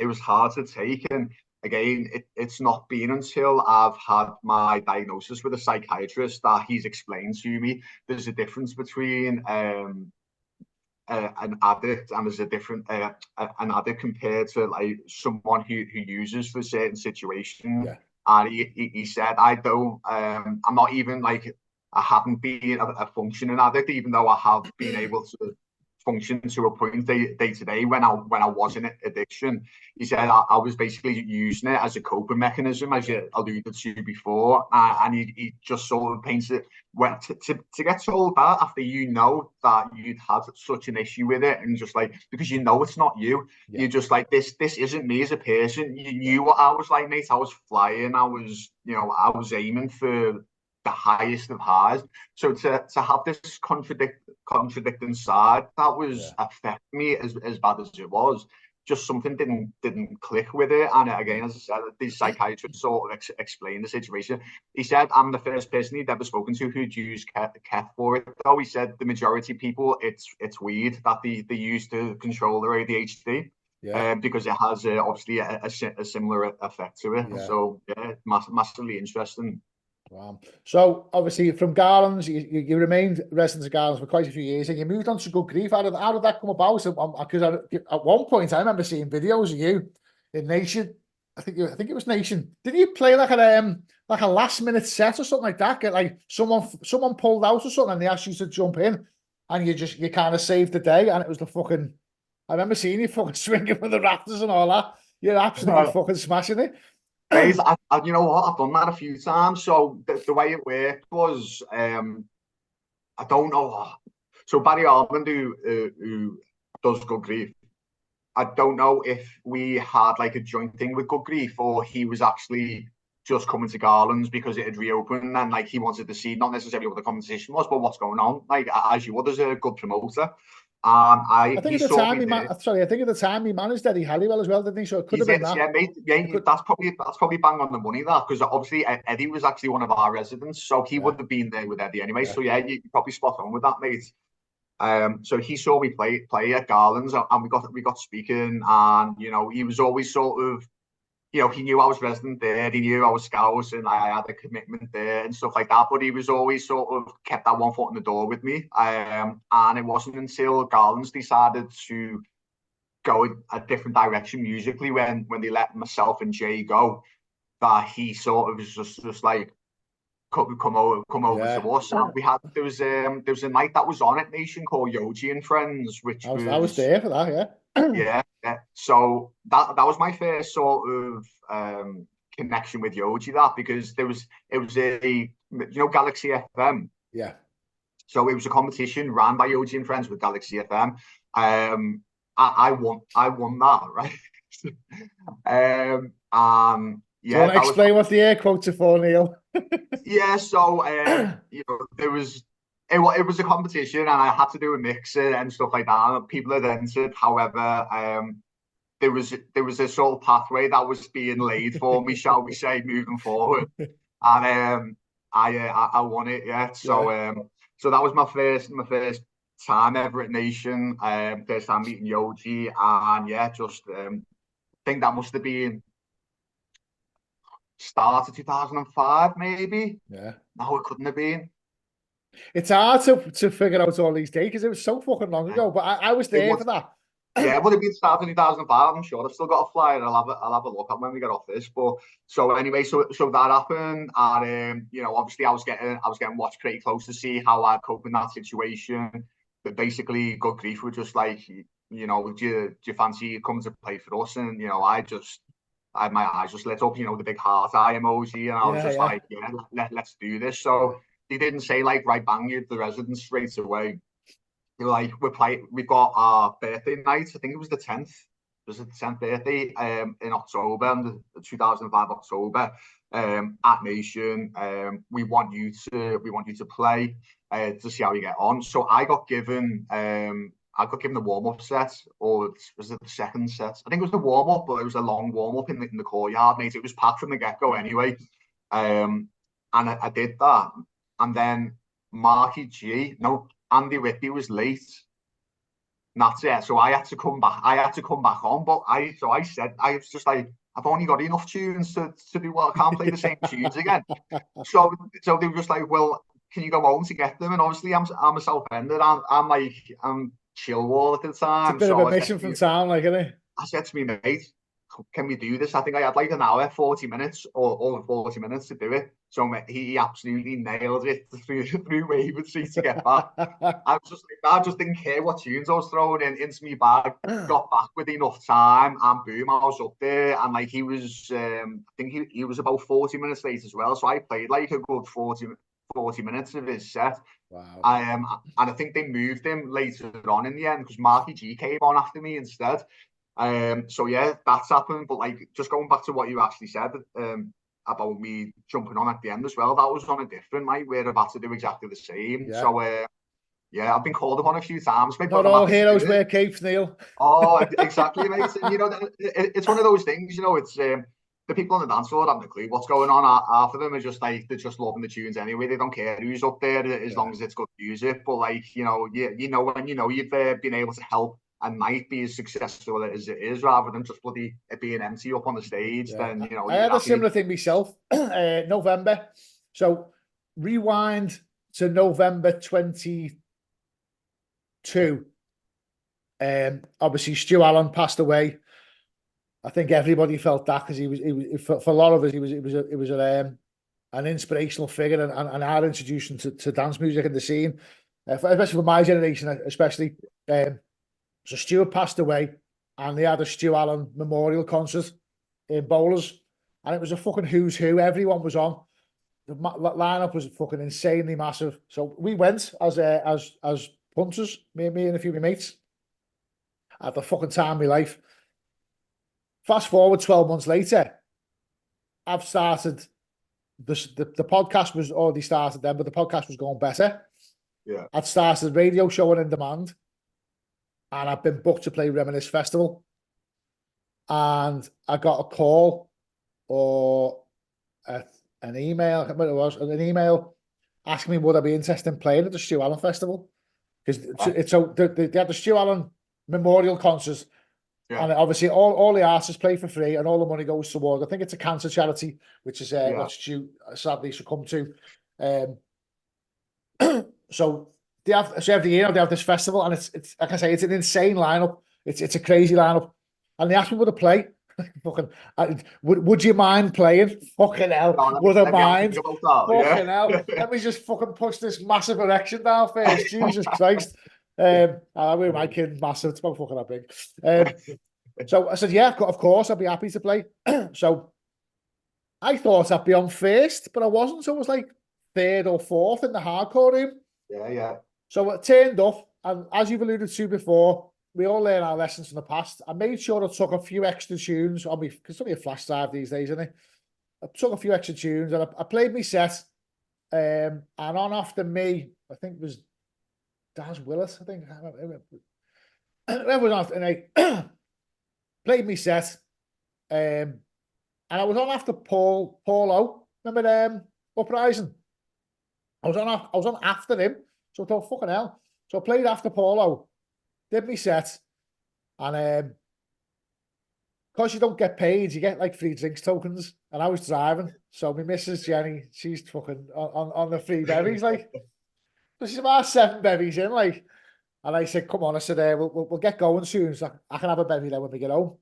S3: was hard to take. And again, it's not been until I've had my diagnosis with a psychiatrist that he's explained to me there's a difference between an addict, and there's a different an addict compared to like someone who uses for a certain situation. And he said, I'm not even like, I haven't been a functioning addict, even though I have been able to function to a point day to day when I was in addiction. He said I was basically using it as a coping mechanism, as you alluded to before, and he just sort of paints it to get told that after you know that you'd had such an issue with it, and just like, because you know it's not you, you're just like, this isn't me as a person. You knew what I was like, mate. I was flying. I was aiming for the highest of highs. So to have this contradicting side, that was affecting me as bad as it was. Just something didn't click with it. And again, as I said, the psychiatrist sort of explained the situation. He said I'm the first person he'd ever spoken to who'd used Ket for it. Though he said the majority of people, it's weed that they use to control their ADHD. Because it has obviously a similar effect to it. So massively interesting.
S1: Wow. So obviously from Garlands, you remained resident of Garlands for quite a few years, and you moved on to Goodgreef. How did that come about? Because at one point I remember seeing videos of you in Nation. I think it was Nation. Didn't you play like a last minute set or something like that? Get like someone pulled out or something, and they asked you to jump in, and you kind of saved the day. And it was I remember seeing you fucking swinging with the rafters and all that. You're absolutely fucking smashing it.
S3: Guys, you know what? I've done that a few times. So the way it worked was, I don't know. So Barry Almond, who does Goodgreef, I don't know if we had like a joint thing with Goodgreef, or he was actually just coming to Garlands because it had reopened and like he wanted to see not necessarily what the competition was, but what's going on. Like as you would as a good promoter.
S1: I think at the time I think at the time he managed Eddie Halliwell as well, didn't he? So it could have been that.
S3: Yeah, mate. Yeah, that's probably bang on the money, that, because obviously Eddie was actually one of our residents, so he would have been there with Eddie anyway. So yeah, you probably spot on with that, mate. So he saw me play at Garlands, and we got speaking, and you know, he was always sort of, you know, he knew I was resident there, he knew I was Scouse, and I had a commitment there and stuff like that. But he was always sort of kept that one foot in the door with me. And it wasn't until Garlands decided to go a different direction musically when they let myself and Jay go, that he sort of was just like, come over to us. And there was a night that was on at Nation called Yoji and Friends, which
S1: I was there for that,
S3: yeah. So that was my first sort of connection with Yoji, because it was a, you know, Galaxy FM.
S1: Yeah. So
S3: it was a competition ran by Yoji and Friends with Galaxy FM. I won that, right?
S1: Do you want to explain what the air quotes are for, Neil?
S3: Yeah, so you know, it was a competition, and I had to do a mix and stuff like that. And people had entered. However, there was a sort of pathway that was being laid for me, shall we say, moving forward. And I won it. Yeah. So so that was my first time ever at Nation. First time meeting Yoji, and yeah, just think that must have been start of 2005, maybe.
S1: Yeah.
S3: No, it couldn't have been.
S1: It's hard to figure out all these days because it was so fucking long ago. But I was there for that.
S3: Yeah, it would have been start of 2005. I'm sure I've still got a flyer. I'll have a look at when we get off this. But so anyway, so that happened, and you know, obviously I was getting watched pretty close to see how I'd cope in that situation. But basically, Goodgreef were just like, you know, do you fancy coming to play for us? And you know, I had my eyes just lit up, you know, the big heart eye emoji, and I was just like, yeah, let's do this. So they didn't say like, right, bang, you the residents straight away. They were like, we've got our birthday night. I think it was the 10th. It was the 10th birthday in October, 2005 October, at Nation. We want you to play to see how you get on. So I got given the warm-up set, or was it the second set? I think it was the warm-up, but it was a long warm-up in the courtyard, mate. It was packed from the get-go anyway. And I did that. And then Andy Whitby was late. And that's it. So I had to come back on. But I was just like, I've only got enough tunes to do well. I can't play the same tunes again. So they were just like, well, can you go home to get them? And obviously I'm a self-ended. I'm Chillwall at the time.
S1: It's a bit of a mission from town, like, isn't it?
S3: I said to me, mate, can we do this? I think I had like an hour, 40 minutes, or over 40 minutes to do it. So he absolutely nailed it through Wavertree to get back. I just didn't care what tunes I was throwing into my bag. Got back with enough time, and boom, I was up there. And like he was, I think he was about 40 minutes late as well. So I played like a good 40 minutes of his set.
S1: Wow.
S3: And I think they moved him later on in the end because Marky G came on after me instead. So yeah, that's happened. But like, just going back to what you actually said about me jumping on at the end as well, that was on a different night where I've had to do exactly the same. Yeah. So yeah, I've been called upon a few times.
S1: Not all heroes wear capes, Neil.
S3: Oh, exactly, mate. And, you know, it's one of those things. You know, it's the people on the dance floor haven't a clue what's going on. Half of them are just like, they're just loving the tunes anyway. They don't care who's up there as long as it's good music. But like, you know, when you've been able to help a night be as successful as it is, rather than just bloody it being empty up on the stage, then you know.
S1: I had a similar thing myself. November. So rewind to November 22. Obviously Stu Allen passed away. I think everybody felt that because he was for a lot of us, it was an inspirational figure and our introduction to dance music and the scene, especially for my generation, especially. So Stuart passed away. and they had a Stu Allen memorial concert in Bowlers, and it was a fucking who's who. Everyone was on. The lineup was fucking insanely massive. So we went as punters, me and a few of my mates. Had the fucking time of my life. Fast forward 12 months later, I've started the podcast was already started then, but the podcast was going better.
S3: Yeah.
S1: I'd started a radio show on In Demand, and I've been booked to play Reminisce Festival. And I got a call or an email, I can't remember what it was, an email asking me would I be interested in playing at the Stu Allen Festival. Because it's so they had the Stu Allen memorial concert. Yeah. And obviously all the artists play for free and all the money goes towards, I think it's a cancer charity, which is what Stu sadly succumbed to. So every year they have this festival, and it's like I say, it's an insane lineup. It's a crazy lineup. And they asked me would I play. Fucking, would you mind playing? Fucking hell, no, would I mind? Fucking hell. Let me just fucking push this massive erection down first. Jesus Christ. I wear my kid massive, it's about fucking that big. So I said, yeah, of course, I'd be happy to play. So I thought I'd be on first, but I wasn't. So it was like third or fourth in the hardcore room.
S3: Yeah.
S1: So I turned up, and as you've alluded to before, we all learn our lessons from the past. I made sure I took a few extra tunes on me, because it's only a flash drive these days, isn't it? I took a few extra tunes, and I played my set. And on after me, I think it was Daz Willis, I think. Whoever was on after, and I played my set. And I was on after Paulo. Remember Uprising? I was on after him. So I thought, fucking hell. So I played after Paulo. Did me set, and because you don't get paid, you get like free drinks tokens. And I was driving, so my missus Jenny, she's fucking on the free berries, like. So she's about 7 berries in, like. And I said, "Come on," I said, "We'll get going soon. So I can have a berry then when we get home."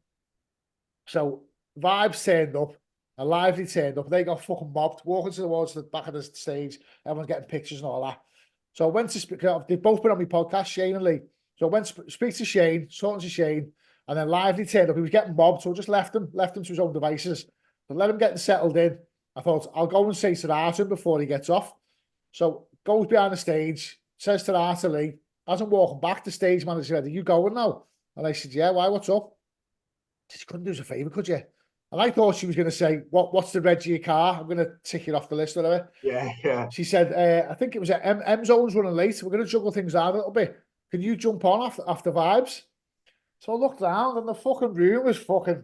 S1: So Vibes turned up, and Lively turned up. They got fucking mobbed, walking towards the back of the stage. Everyone's getting pictures and all that. So I went to speak. They've both been on my podcast, Shane and Lee. So I went to speak to Shane, talking to Shane, and then Lively turned up. He was getting mobbed, so I just left him to his own devices. But let him get settled in. I thought, I'll go and say to him before he gets off. So goes behind the stage, says to Lee, as I'm walking back, the stage manager said, "Are you going now?" And I said, "Yeah, why? What's up?" She said, "Couldn't do us a favour, could you?" And I thought she was going to say, what's the reg of your car? I'm going to tick it off the list or whatever.
S3: Yeah.
S1: She said, I think it was M Zone's running late. We're going to juggle things out a little bit. Can you jump on after Vibes? So I looked around and the fucking room was fucking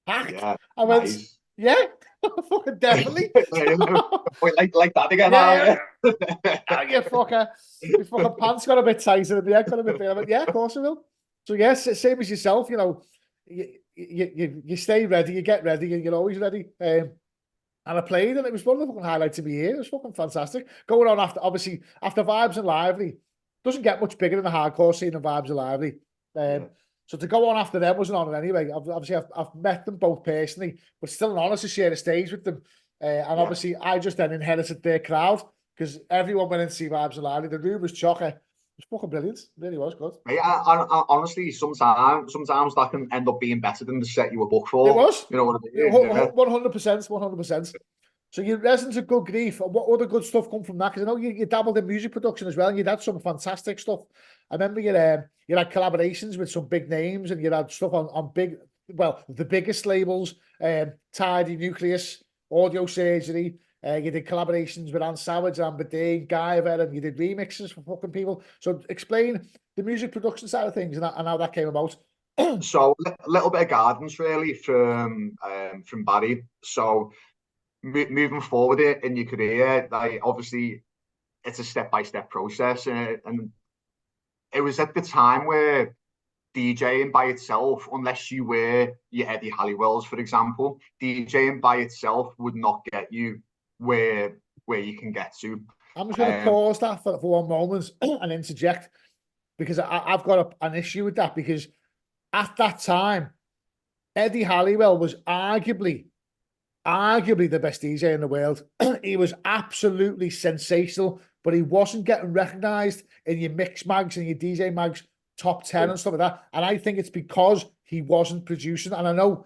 S1: packed.
S3: Yeah,
S1: I went,
S3: nice.
S1: Yeah, fucking definitely.
S3: like that again.
S1: Yeah. You fucker. Your fucking pants got a bit tighter and the head got a bit bigger. I went, yeah, of course I will. So yes, same as yourself, you know, you stay ready, you get ready, and you're always ready. And I played, and it was one of the fucking highlights of the year. It was fucking fantastic. Going on after Vibes and Lively, doesn't get much bigger than the hardcore scene of Vibes and Lively. So to go on after them was an honour anyway. I've met them both personally, but still an honour to share the stage with them. And obviously, I just then inherited their crowd because everyone went in to see Vibes and Lively. The room was chocker. It was fucking brilliant. It really was good.
S3: Yeah, honestly, sometimes that can end up being better than the set you were booked for.
S1: It was.
S3: You know what I mean?
S1: 100%. So your Garlands and Goodgreef, and what other good stuff come from that? Because I know you dabbled in music production as well, and you had some fantastic stuff. I remember you had collaborations with some big names, and you had stuff on the biggest labels, Tidy, Nukleuz, Audio Surgery. You did collaborations with Anne Savage, Amber Dean, Guyver, and you did remixes for fucking people. So explain the music production side of things and how that came about.
S3: So a little bit of guidance really from Barry. So moving forward in your career, like obviously it's a step-by-step process, and it was at the time where DJing by itself, unless you were your Eddie Halliwells, for example, DJing by itself would not get you where you can get to.
S1: I'm just going to pause that for one moment and interject, because I've got an issue with that, because at that time, Eddie Halliwell was arguably the best DJ in the world. He was absolutely sensational, but he wasn't getting recognised in your mix mags and your DJ mags top 10 and stuff like that. And I think it's because he wasn't producing. And I know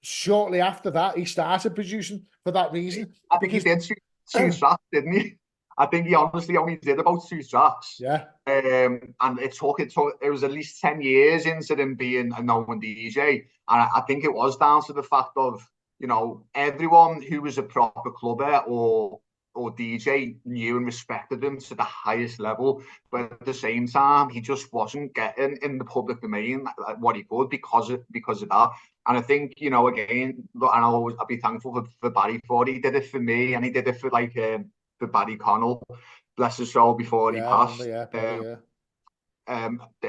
S1: shortly after that, he started producing for that reason.
S3: I think he did two tracks, didn't he? I think he honestly only did about 2 tracks.
S1: Yeah.
S3: And it was at least 10 years into him being a known DJ. And I think it was down to the fact of, you know, everyone who was a proper clubber or DJ knew and respected him to the highest level. But at the same time, he just wasn't getting in the public domain what he could because of that. And I think, you know, again, I'll be thankful for Barry for it. He did it for me, and he did it for for Barry Connell, bless his soul, before he passed. It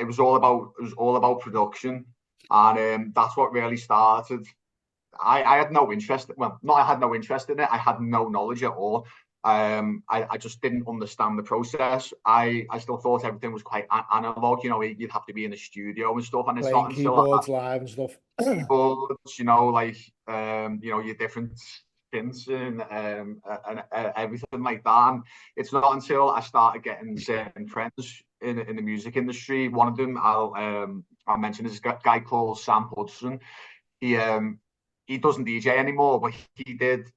S3: was all about production, and that's what really started. I had no interest. Well, not I had no interest in it. I had no knowledge at all. I just didn't understand the process. I still thought everything was quite analog. You know, you'd have to be in the studio and stuff, and it's not until
S1: keyboards live and stuff.
S3: Keyboards, you know, like you know, your different synths and everything like that. And it's not until I started getting certain friends in the music industry. One of them I'll mention is a guy called Sam Hudson. He doesn't DJ anymore, but he did.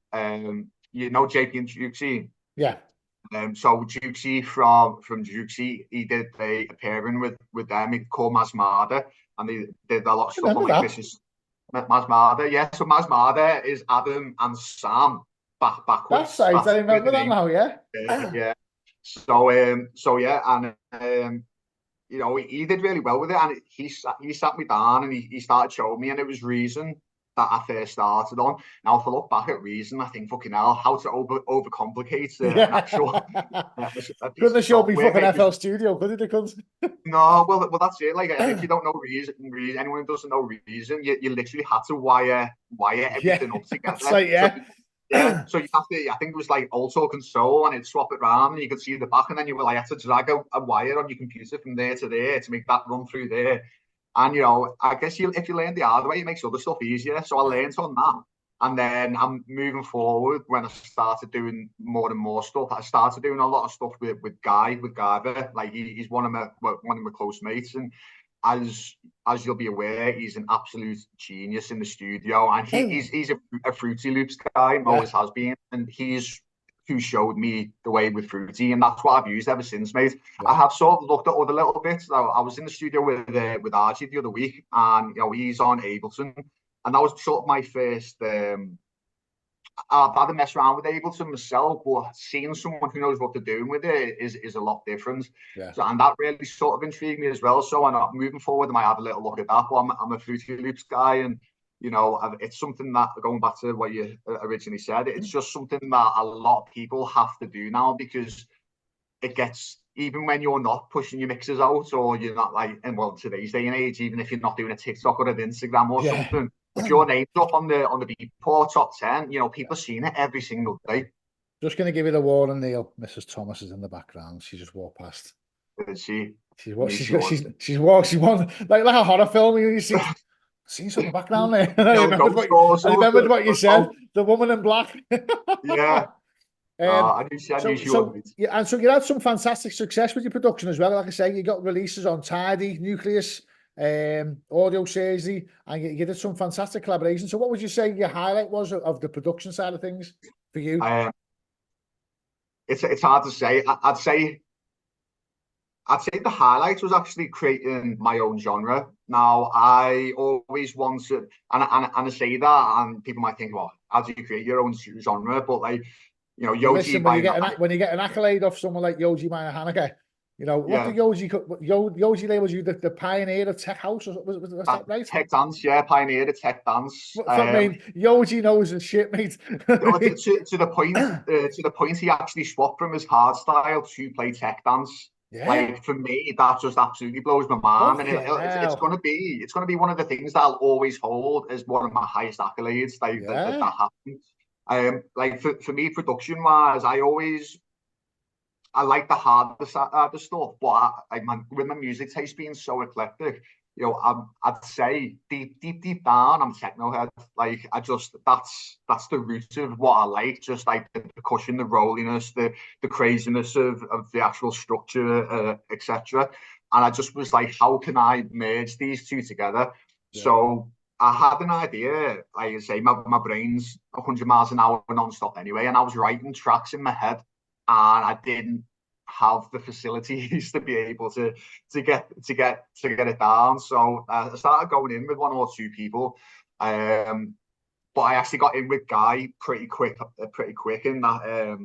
S3: You know, JP and Juxie.
S1: Yeah.
S3: So Juxie from Juxie, he did a pairing with them. He called Masmada, and they did a lot of stuff on like this is Masmada. Yeah, so Masmada is Adam and Sam backwards.
S1: That's right. I remember that now. Yeah.
S3: Yeah. So yeah, and you know, he did really well with it, and he sat me down and he started showing me, and it was Reason that I first started on. Now, if I look back at Reason, I think, fucking hell, how to overcomplicate an actual.
S1: Couldn't have showed me fucking FL Studio, could it?
S3: No, well, that's it. Like, if you don't know Reason, anyone who doesn't know Reason, you literally had to wire everything up together.
S1: That's like,
S3: yeah. So you have to, I think it was like auto control, and it'd swap it around, and you could see the back, and then you were like, had to drag a wire on your computer from there to there to make that run through there. And, you know, I guess if you learn the hard way, it makes other stuff easier. So I learned on that. And then I'm moving forward when I started doing more and more stuff. I started doing a lot of stuff with Garver. Like, he's one of my close mates. And as you'll be aware, he's an absolute genius in the studio. And he's a Fruity Loops guy, always has been. And he's who showed me the way with Fruity, and that's what I've used ever since, mate. Yeah. I have sort of looked at other little bits. I was in the studio with Archie the other week, and you know, he's on Ableton, and that was sort of my first. I've had to mess around with Ableton myself, but seeing someone who knows what they're doing with it is a lot different.
S1: Yeah.
S3: So, and that really sort of intrigued me as well. So, I'm moving forward, I might have a little look at that. But I'm a Fruity Loops guy, and you know, it's something that, going back to what you originally said, it's just something that a lot of people have to do now, because it gets, even when you're not pushing your mixes out, or you're not like, and well, today's day and age, even if you're not doing a TikTok or an Instagram or something, if your name's up on the Beatport top 10, you know, people are seeing it every single day.
S1: Just going to give you the warning, Neil. Mrs. Thomas is in the background. She just walked past.
S3: Did she?
S1: She's walked like a horror film. You see. Seen something back down there. I remembered what you said. The woman in black.
S3: Yeah. I knew she would.
S1: Yeah, and so you had some fantastic success with your production as well. Like I say, you got releases on Tidy, Nukleuz, Audio Surgery, and you did some fantastic collaborations. So what would you say your highlight was of the production side of things for you?
S3: It's hard to say. I'd say the highlight was actually creating my own genre. Now, I always wanted, and I say that, and people might think, well, how do you create your own genre? But like, you know, Yoji
S1: Biomehanika, when you get an accolade off someone like Yoji Biomehanika, you know, what the Yoji labels you the pioneer of tech house, was that right?
S3: Tech dance, yeah, pioneer of tech dance.
S1: I mean, Yoji knows his shit, mate.
S3: to the point he actually swapped from his hard style to play tech dance. Yeah. Like, for me, that just absolutely blows my mind, and it's gonna be one of the things that I'll always hold as one of my highest accolades. Like that happened. Like for me, production wise, I like the harder stuff, but with my music taste being so eclectic, you know, I'd say deep down, I'm techno head. Like, that's the root of what I like. Just like the percussion, the rolliness, the craziness of the actual structure, etc. And I just was like, how can I merge these two together? So I had an idea, like I say, my brain's 100 miles an hour non-stop anyway, and I was writing tracks in my head, and I didn't have the facilities to be able to get it down. So I started going in with one or two people, but I actually got in with Guy pretty quick in that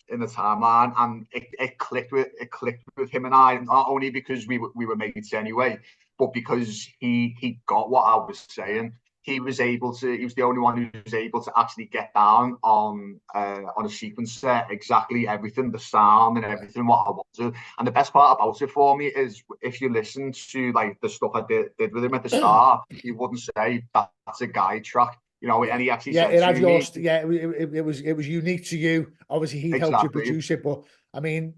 S3: in the timeline, and it clicked with him and I, not only because we were mates anyway, but because he got what I was saying. He was the only one who was able to actually get down on a sequence set exactly everything, the sound and everything what I wanted. And the best part about it for me is, if you listen to like the stuff I did with him at the start, you wouldn't say that's a Guy track. You know, and he actually said
S1: it had
S3: to
S1: your
S3: me,
S1: it was unique to you. Obviously, he helped you produce it, but I mean,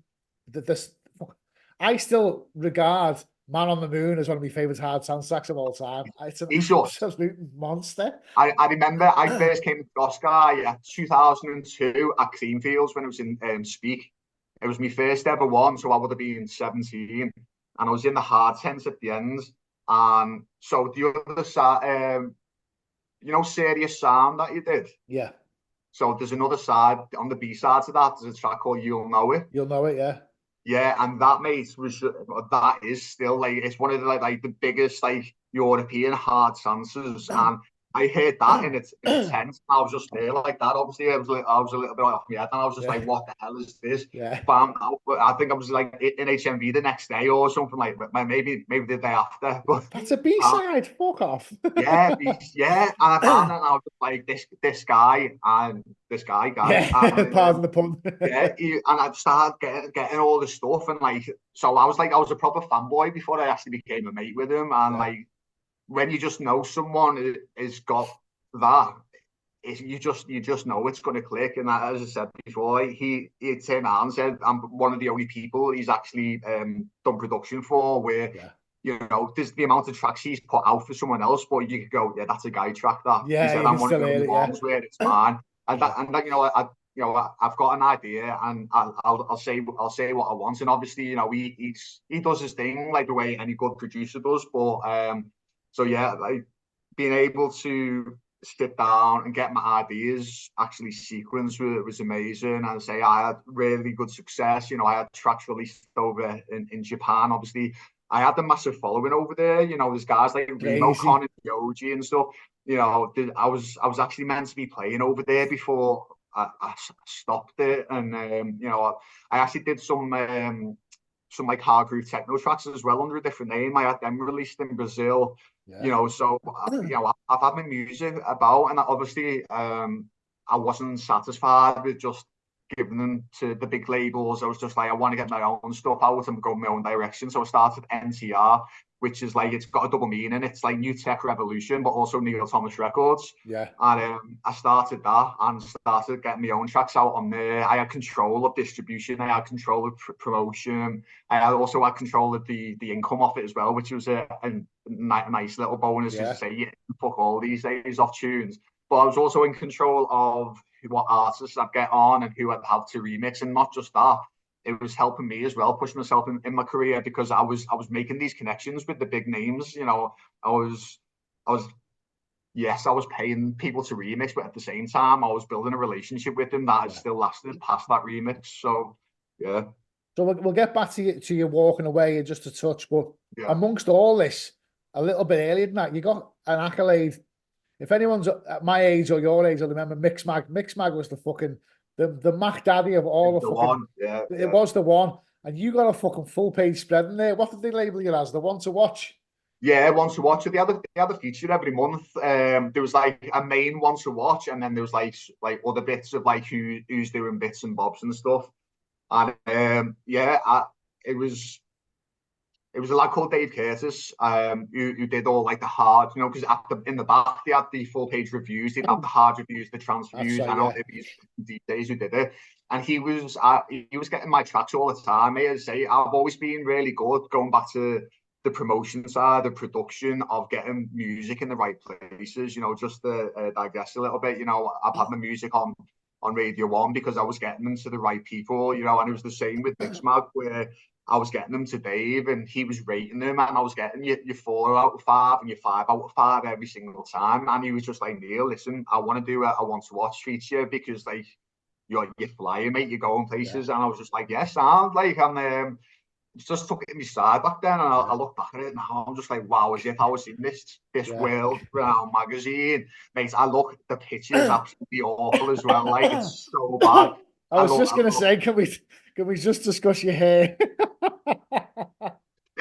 S1: I still regard Man on the Moon as one of my favorite hard sound tracks of all time. It's an absolute monster.
S3: I remember I first came across Guy at 2002 at Creamfields when I was in Speak. It was my first ever one, so I would have been 17, and I was in the hard tent at the end. And so the other side, you know, Serious Sound that you did?
S1: Yeah.
S3: So there's another side, on the B side to that, there's a track called You'll Know It.
S1: You'll Know It, yeah.
S3: Yeah, and that, mate, that is still like, it's one of the like the biggest like European hard dances, and I heard that in its intense. I was just there like that. Obviously, I was a little bit off my head, and I was just like, "What the hell is this?"
S1: Yeah.
S3: But I think I was like in HMV the next day or something, like maybe the day after. But
S1: that's a B-side. Fuck off.
S3: yeah, and I found it, and I was like, this guy.
S1: Yeah, pardon the pun.
S3: Yeah, and I started getting all the stuff, and like, so I was a proper fanboy before I actually became a mate with him, and like, when you just know someone has got that, you just know it's going to click. And as I said before, he turned around and said, I'm one of the only people he's actually done production for where, you know, there's the amount of tracks he's put out for someone else, but you could go, yeah, that's a Guy track. That he said, I'm one of the only ones where it's mine, and that you know, I've got an idea, and I'll say what I want, and obviously, you know, he does his thing like the way any good producer does, but so yeah, like being able to sit down and get my ideas actually sequenced was amazing. And I say I had really good success. You know, I had tracks released over in Japan. Obviously, I had a massive following over there. You know, there's guys like Remo Con and Yoji and stuff. You know, I was actually meant to be playing over there before I stopped it. And you know, I actually did some like hard groove techno tracks as well under a different name. I had them released in Brazil. You know, so you know, I've had my music about, and obviously I wasn't satisfied with just giving them to the big labels. I was just like, I want to get my own stuff out and go my own direction. So I started NTR, which is like, it's got a double meaning. It's like New Tech Revolution, but also Neal Thomas Records.
S1: Yeah.
S3: And I started that and started getting my own tracks out on there. I had control of distribution. I had control of promotion. I also had control of the income of it as well, which was a nice little bonus. To say, yeah, fuck all these days off tunes. But I was also in control of what artists I'd get on and who I'd have to remix, and not just that. It was helping me as well, push myself in my career, because I was making these connections with the big names. You know, I was paying people to remix, but at the same time, I was building a relationship with them that has still lasted past that remix. So, yeah.
S1: So we'll get back to you walking away in just a touch, but amongst all this, a little bit earlier than that, you got an accolade. If anyone's at my age or your age, I'll remember Mixmag. Mixmag was the fucking the Mac Daddy of all the fucking
S3: one.
S1: It was the one, and you got a fucking full page spread in there. What did they label you as? The one to watch?
S3: Yeah, one to watch. So the other feature every month. There was like a main one to watch, and then there was like other bits of like who's doing bits and bobs and stuff. And it was a lad called Dave Curtis, who did all like the hard, you know, because in the back they had the full page reviews, they'd have the hard reviews, the trans reviews, and all the DJs who did it. And he was getting my tracks all the time. I say I've always been really good going back to the promotion side, the production of getting music in the right places. You know, just to digress a little bit. You know, I've had my music on Radio 1 because I was getting them to the right people. You know, and it was the same with Mixmag, where I was getting them to Dave, and he was rating them, and I was getting your 4 out of 5 and your 5 out of 5 every single time. And he was just like, Neil, listen, I want to do it. I want to watch feature because like you're flying, mate. You're going places, and I was just like, yes, sound like I'm. Just took it in my side back then, and I look back at it now. I'm just like, wow, as if I was in this world renowned magazine, mate. The picture is absolutely awful as well. Like it's so bad.
S1: I was just gonna say, can we just discuss your hair?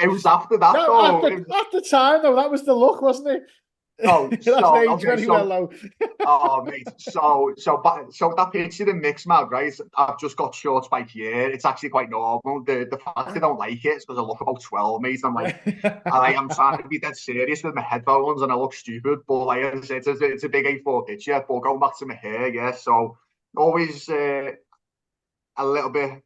S3: It was after that though.
S1: At the time though, that was the look, wasn't it?
S3: Oh,
S1: low.
S3: Oh, mate. So that picture in mixed mag, right? I've just got short spiky hair. It's actually quite normal. The fact I don't like it is because I look about 12, mate. I'm like, I'm trying to be dead serious with my headphones, and I look stupid. But like I said, it's a big A4 picture. But going back to my hair, yeah. So always a little bit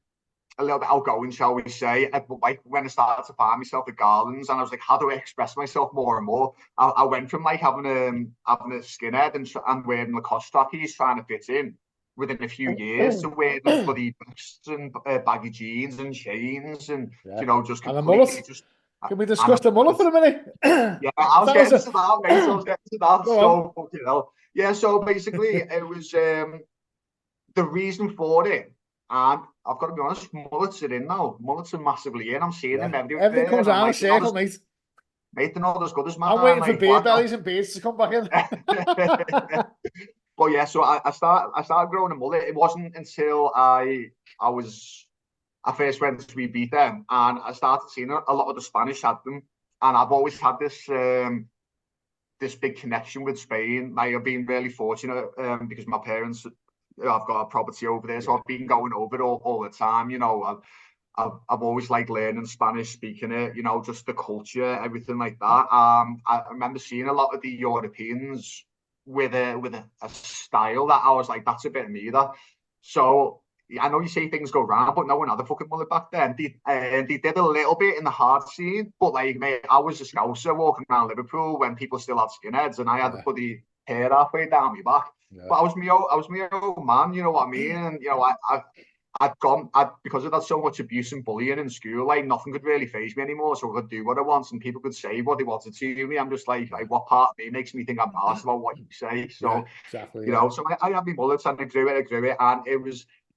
S3: outgoing, shall we say. But like when I started to find myself at Garlands, and I was like, how do I express myself more and more? I went from like having a skinhead and wearing Lacoste trackies trying to fit in within a few years to wearing bloody vests and baggy jeans and chains and just completely just.
S1: Can we discuss the mullet for a minute?
S3: Yeah, I was getting to that, mate. I was getting to that. So fucking hell. Yeah, so basically it was the reason for it. And I've got to be honest, mullets are in now. Mullets are massively in. I'm seeing them everywhere.
S1: Everything comes around a circle, mate.
S3: Mate, they're not as good as mine.
S1: I'm waiting for beard bellies and beards to come back in.
S3: But yeah, so I started growing a mullet. It wasn't until I first went to Ibiza, and I started seeing a lot of the Spanish had them. And I've always had this this big connection with Spain. Like, I've been really fortunate because my parents, I've got a property over there, so I've been going over it all the time. I've always liked learning Spanish, speaking it, just the culture, everything like that. I remember seeing a lot of the Europeans with a style that I was like, that's a bit of me, that. So I know you say things go round, but no one had a fucking mullet back then. They did a little bit in the hard scene, but like, mate, I was a scouser walking around Liverpool when people still had skinheads, and I had the bloody hair halfway down my back. Yeah. But I was my old man, you know what I mean? And I'd because I'd had so much abuse and bullying in school, like nothing could really faze me anymore. So I could do what I want, and people could say what they wanted to me. I'm just like what part of me makes me think I'm nice about what you say? So
S1: exactly,
S3: so I had my mullets, and I grew it, and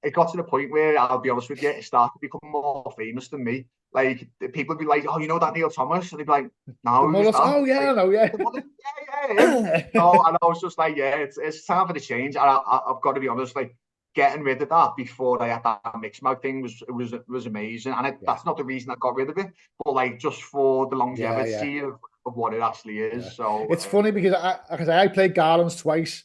S3: it got to the point where, I'll be honest with you, it started to become more famous than me. Like, people would be like, oh, you know that Neal Thomas? And they'd be like, no, who's that?
S1: Oh, yeah,
S3: like,
S1: I know, yeah.
S3: And I was just like, yeah, it's time for the change. And I've got to be honest, like, getting rid of that before I had that mixed mag thing was amazing. And that's not the reason I got rid of it, but like, just for the longevity of what it actually is. Yeah. So
S1: it's funny because I played Garlands twice.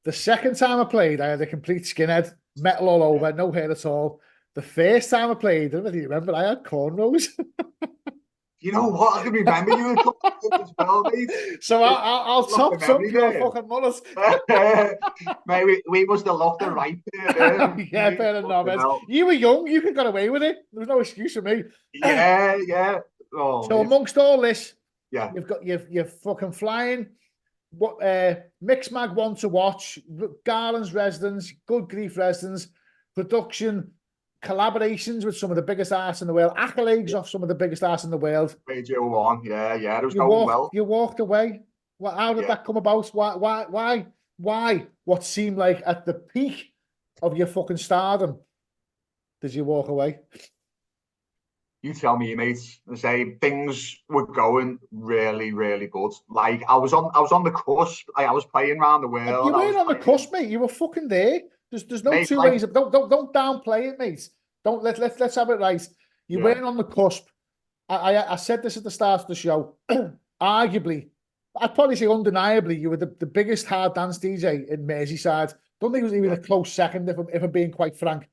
S1: The second time I played, I had a complete skinhead, metal all over, no hair at all. The first time I played, I don't know if you remember, I had cornrows.
S3: You know what? I can remember you as well, mate.
S1: So I'll top your fucking mullets.
S3: Mate, we must have lost the right there.
S1: Yeah, better than not. You were young, you could got away with it. There was no excuse for me.
S3: Yeah. Oh,
S1: so amongst all this,
S3: yeah,
S1: you're fucking flying. What mixed mag one to watch, Garlands residents, Goodgreef residents, production, collaborations with some of the biggest artists in the world, accolades off some of the biggest artists in the world.
S3: Radio One, yeah, it was going well.
S1: You walked away. Well, how did that come about? Why? What seemed like at the peak of your fucking stardom, did you walk away?
S3: You tell me, mate. I say things were going really, really good. Like, I was on the cusp. I was playing around the world.
S1: You weren't on the cusp, mate. You were fucking there. There's no two ways. Don't downplay it, mate. Let's have it right. You weren't on the cusp. I said this at the start of the show. Arguably, I'd probably say undeniably, you were the biggest hard dance DJ in Merseyside. Don't think it was even a close second, if I'm being quite frank.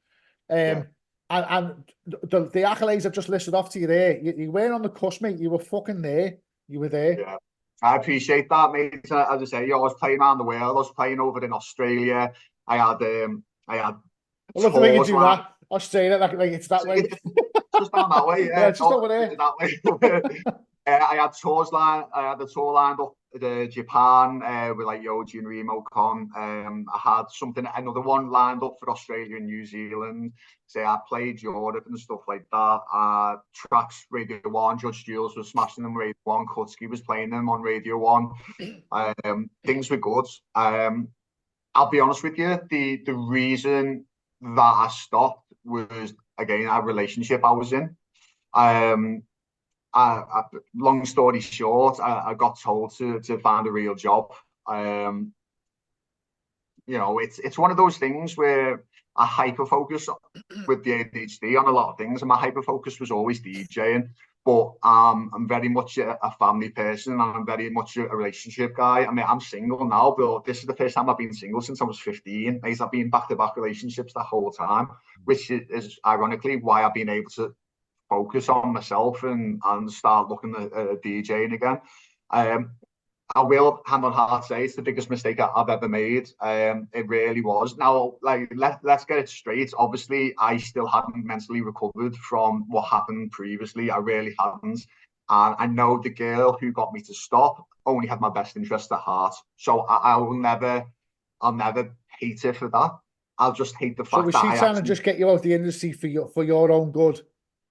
S1: And the accolades I've just listed off to you there, you weren't on the cusp, mate. You were fucking there. You were there.
S3: Yeah. I appreciate that, mate. As I say, I was playing around the world. I was playing over in Australia. I had
S1: I love the way you do that. Australia, like it's that way.
S3: Just down that way, yeah.
S1: Just over there.
S3: That way. I had tours lined. I had the tour lined up Japan with like Yoji and Remo Con. I had another one lined up for Australia and New Zealand. Say I played Europe and stuff like that. Trax Radio 1, Judge Jules was smashing them Radio 1, Kutsky was playing them on Radio 1. Things were good. I'll be honest with you, the reason that I stopped was, again, a relationship I was in. Long story short, I got told to find a real job. It's one of those things where I hyper focus with the ADHD on a lot of things, and my hyper focus was always DJing. But I'm very much a family person, and I'm very much a relationship guy. I mean, I'm single now, but this is the first time I've been single since I was 15. I've been back-to-back relationships the whole time, which is ironically why I've been able to focus on myself and start looking at DJing again. I will, hand on heart, say it's the biggest mistake I've ever made. It really was. Now, like, let's get it straight. Obviously, I still hadn't mentally recovered from what happened previously. I really hadn't. And I know the girl who got me to stop only had my best interest at heart. So I'll never hate her for that. I'll just hate the fact that
S1: she trying to just get you out of the industry for your own good?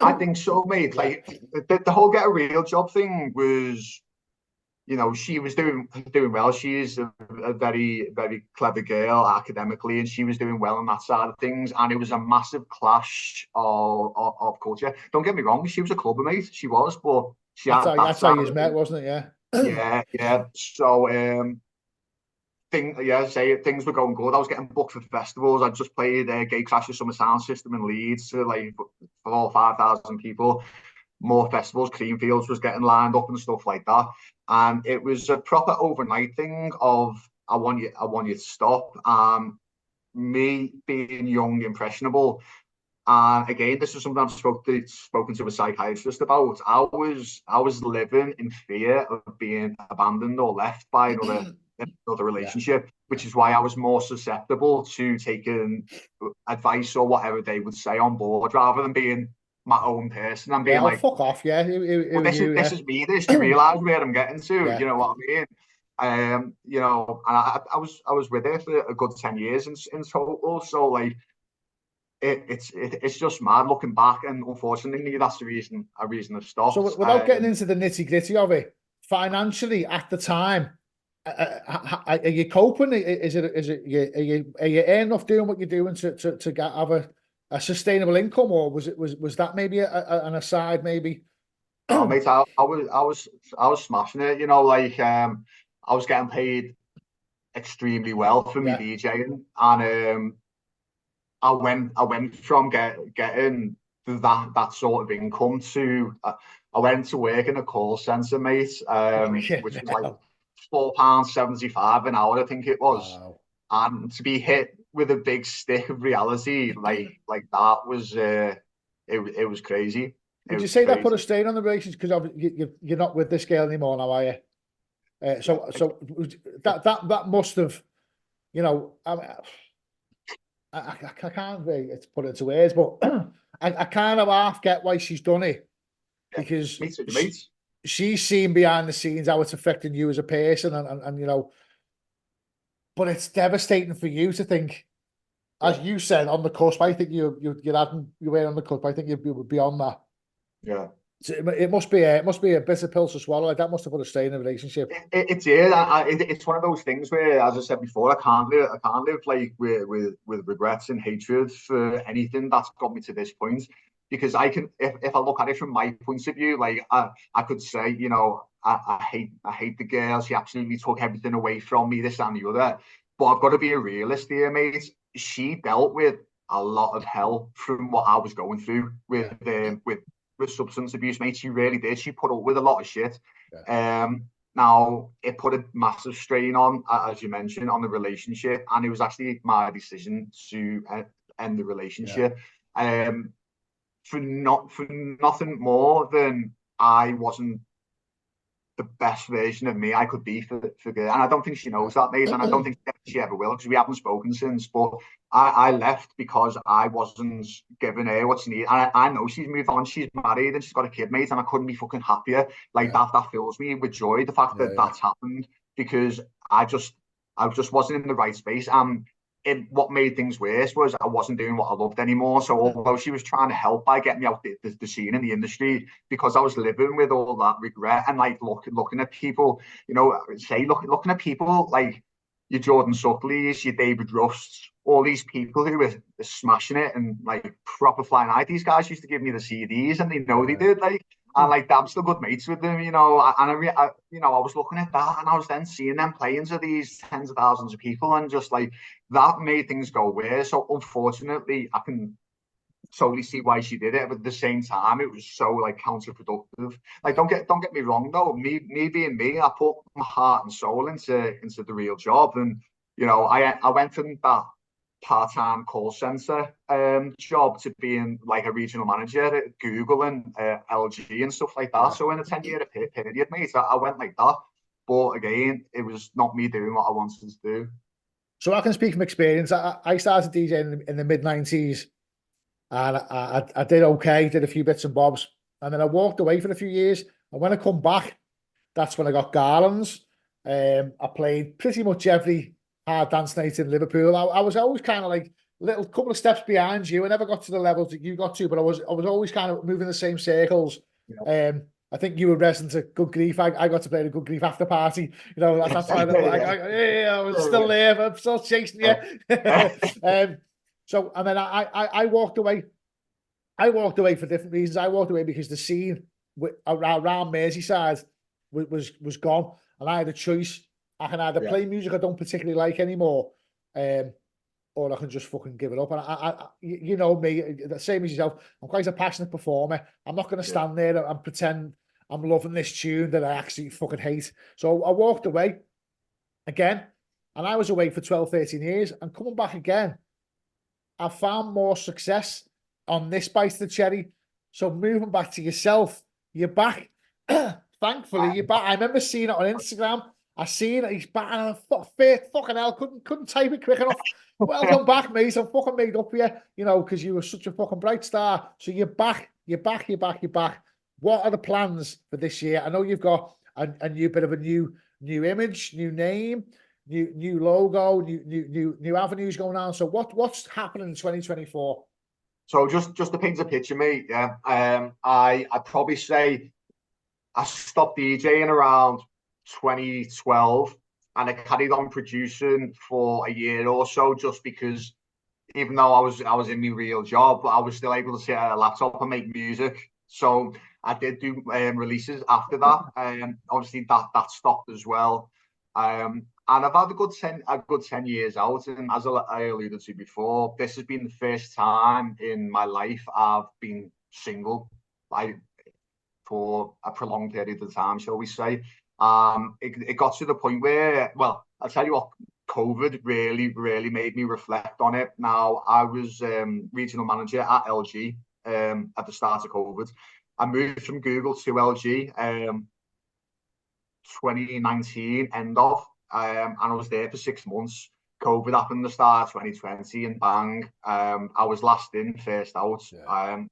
S3: I think so, mate. Like the whole get a real job thing was, she was doing well. She is a very, very clever girl academically, and she was doing well on that side of things. And it was a massive clash of culture. Don't get me wrong, she was a clubber, mate. She was, but
S1: that's how you met, wasn't it?
S3: Yeah. Yeah. So things were going good. I was getting booked for festivals. I just played Gatecrash's Summer Sound System in Leeds to like 4,000 or 5,000 people. More festivals, Creamfields was getting lined up and stuff like that. And it was a proper overnight thing of I want you to stop. Me being young, impressionable. And again, this is something I've spoken to a psychiatrist about. I was living in fear of being abandoned or left by another relationship, which is why I was more susceptible to taking advice or whatever they would say on board, rather than being my own person and being like,
S1: fuck off, this
S3: is me. Do you realise where I'm getting to? You know what I mean? And I was with her for a good 10 years in total. So like, it's just mad looking back, and unfortunately, that's a reason I've stopped.
S1: So without getting into the nitty gritty of it, financially at the time, are you coping? Are you earning enough doing what you're doing to have a sustainable income, or was that maybe an aside maybe?
S3: Oh, mate, I was smashing it. I was getting paid extremely well for me DJing, and I went from getting that sort of income to I went to work in a call centre, mate, which was like £4.75 an hour, I think it was. Wow. And to be hit with a big stick of reality like that was it was crazy.
S1: Would you say that put a strain on the relationship, because you're not with this girl anymore now, are you? So that must have, I can't really put it into words, but I kind of half get why she's done it, because she's seen behind the scenes how it's affecting you as a person, and but it's devastating for you to think, as you said, on the cusp. I think you were on the cusp. I think you were beyond that.
S3: Yeah.
S1: So it must be a bitter pill to swallow. Like, that must have put a strain in the relationship.
S3: It's one of those things where, as I said before, I can't live like with regrets and hatred for anything that's got me to this point, because I can, if I look at it from my point of view, like I could say, I hate the girl. She absolutely took everything away from me, this and the other. But I've got to be a realist here, mate. She dealt with a lot of hell from what I was going through with substance abuse, mate. She really did. She put up with a lot of shit. Now, it put a massive strain on, as you mentioned, on the relationship, and it was actually my decision to end the relationship. For nothing more than I wasn't the best version of me I could be for good. And I don't think she knows that, mate, and I don't think she ever will, because we haven't spoken since. But I left because I wasn't giving her what she needed. And I know she's moved on, she's married, and she's got a kid, mate, and I couldn't be fucking happier. Like, that fills me with joy, the fact that that's happened, because I just wasn't in the right space. What made things worse was I wasn't doing what I loved anymore. So although she was trying to help by getting me out the scene in the industry, because I was living with all that regret and like looking at people, you know, looking at people like your Jordan Suckleys, your David Rusts, all these people who were smashing it and like proper flying high. These guys used to give me the CDs, and they know they did, like. And like, I'm still good mates with them, you know. And I was looking at that, and I was then seeing them playing to these tens of thousands of people, and just like that made things go worse. So unfortunately, I can totally see why she did it, but at the same time, it was so like counterproductive. Like, don't get me wrong though. Me being me, I put my heart and soul into the real job, and you know, I went from that part-time call center job to being like a regional manager at Google and LG and stuff like that. So in a 10-year period, mate, I went like that. But again, it was not me doing what I wanted to do.
S1: So I can speak from experience. I started DJing in the mid-90s, and I did okay, did a few bits and bobs, and then I walked away for a few years. And when I come back, that's when I got Garlands. I played pretty much every hard dance night in Liverpool. I was always kind of like little couple of steps behind you. I never got to the levels that you got to, but I was always kind of moving the same circles. Yeah. I think you were resident at Goodgreef. I got to play the Goodgreef after party. You know, that's why I was still there. I'm still chasing you. So, and then I walked away. I walked away for different reasons. I walked away because the scene around Merseyside was gone, and I had a choice. I can either play music I don't particularly like anymore, or I can just fucking give it up. And I you know me, the same as yourself, I'm quite a passionate performer. I'm not going to stand there and pretend I'm loving this tune that I actually fucking hate. So I walked away again, and I was away for 12, 13 years, and coming back again, I found more success on this bite of the cherry. So moving back to yourself, you're back. Thankfully, you're back. I remember seeing it on Instagram. I seen it, he's back, and fucking hell, couldn't type it quick enough. Well done back, mate. I'm fucking made up for you, you know, because you were such a fucking bright star. So you're back. What are the plans for this year? I know you've got a new bit of a new image, new name, new logo, new avenues going on. So what's happening in 2024?
S3: So just to paint a picture, mate, yeah. I'd probably say I stopped DJing around 2012, and I carried on producing for a year or so, just because even though I was in my real job, I was still able to sit at a laptop and make music. So I did do releases after that. Obviously that stopped as well. And I've had a good 10 years out, and as I alluded to before, this has been the first time in my life I've been single, like, for a prolonged period of time, shall we say. It got to the point where, well, I'll tell you what, COVID really made me reflect on it. Now, I was regional manager at LG at the start of COVID. I moved from Google to LG 2019 end of, and I was there for 6 months. COVID happened at the start of 2020, and bang, I was last in, first out. And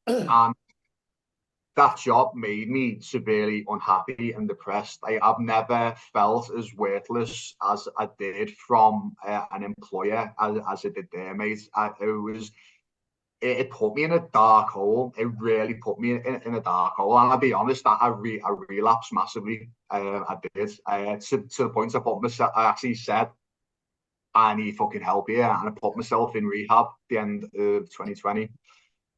S3: that job made me severely unhappy and depressed. I've never felt as worthless as I did from an employer as I did there, mate. It put me in a dark hole. It really put me in a dark hole. And I'll be honest, I relapsed massively. I did. To the point I actually said, I need fucking help here. And I put myself in rehab at the end of 2020.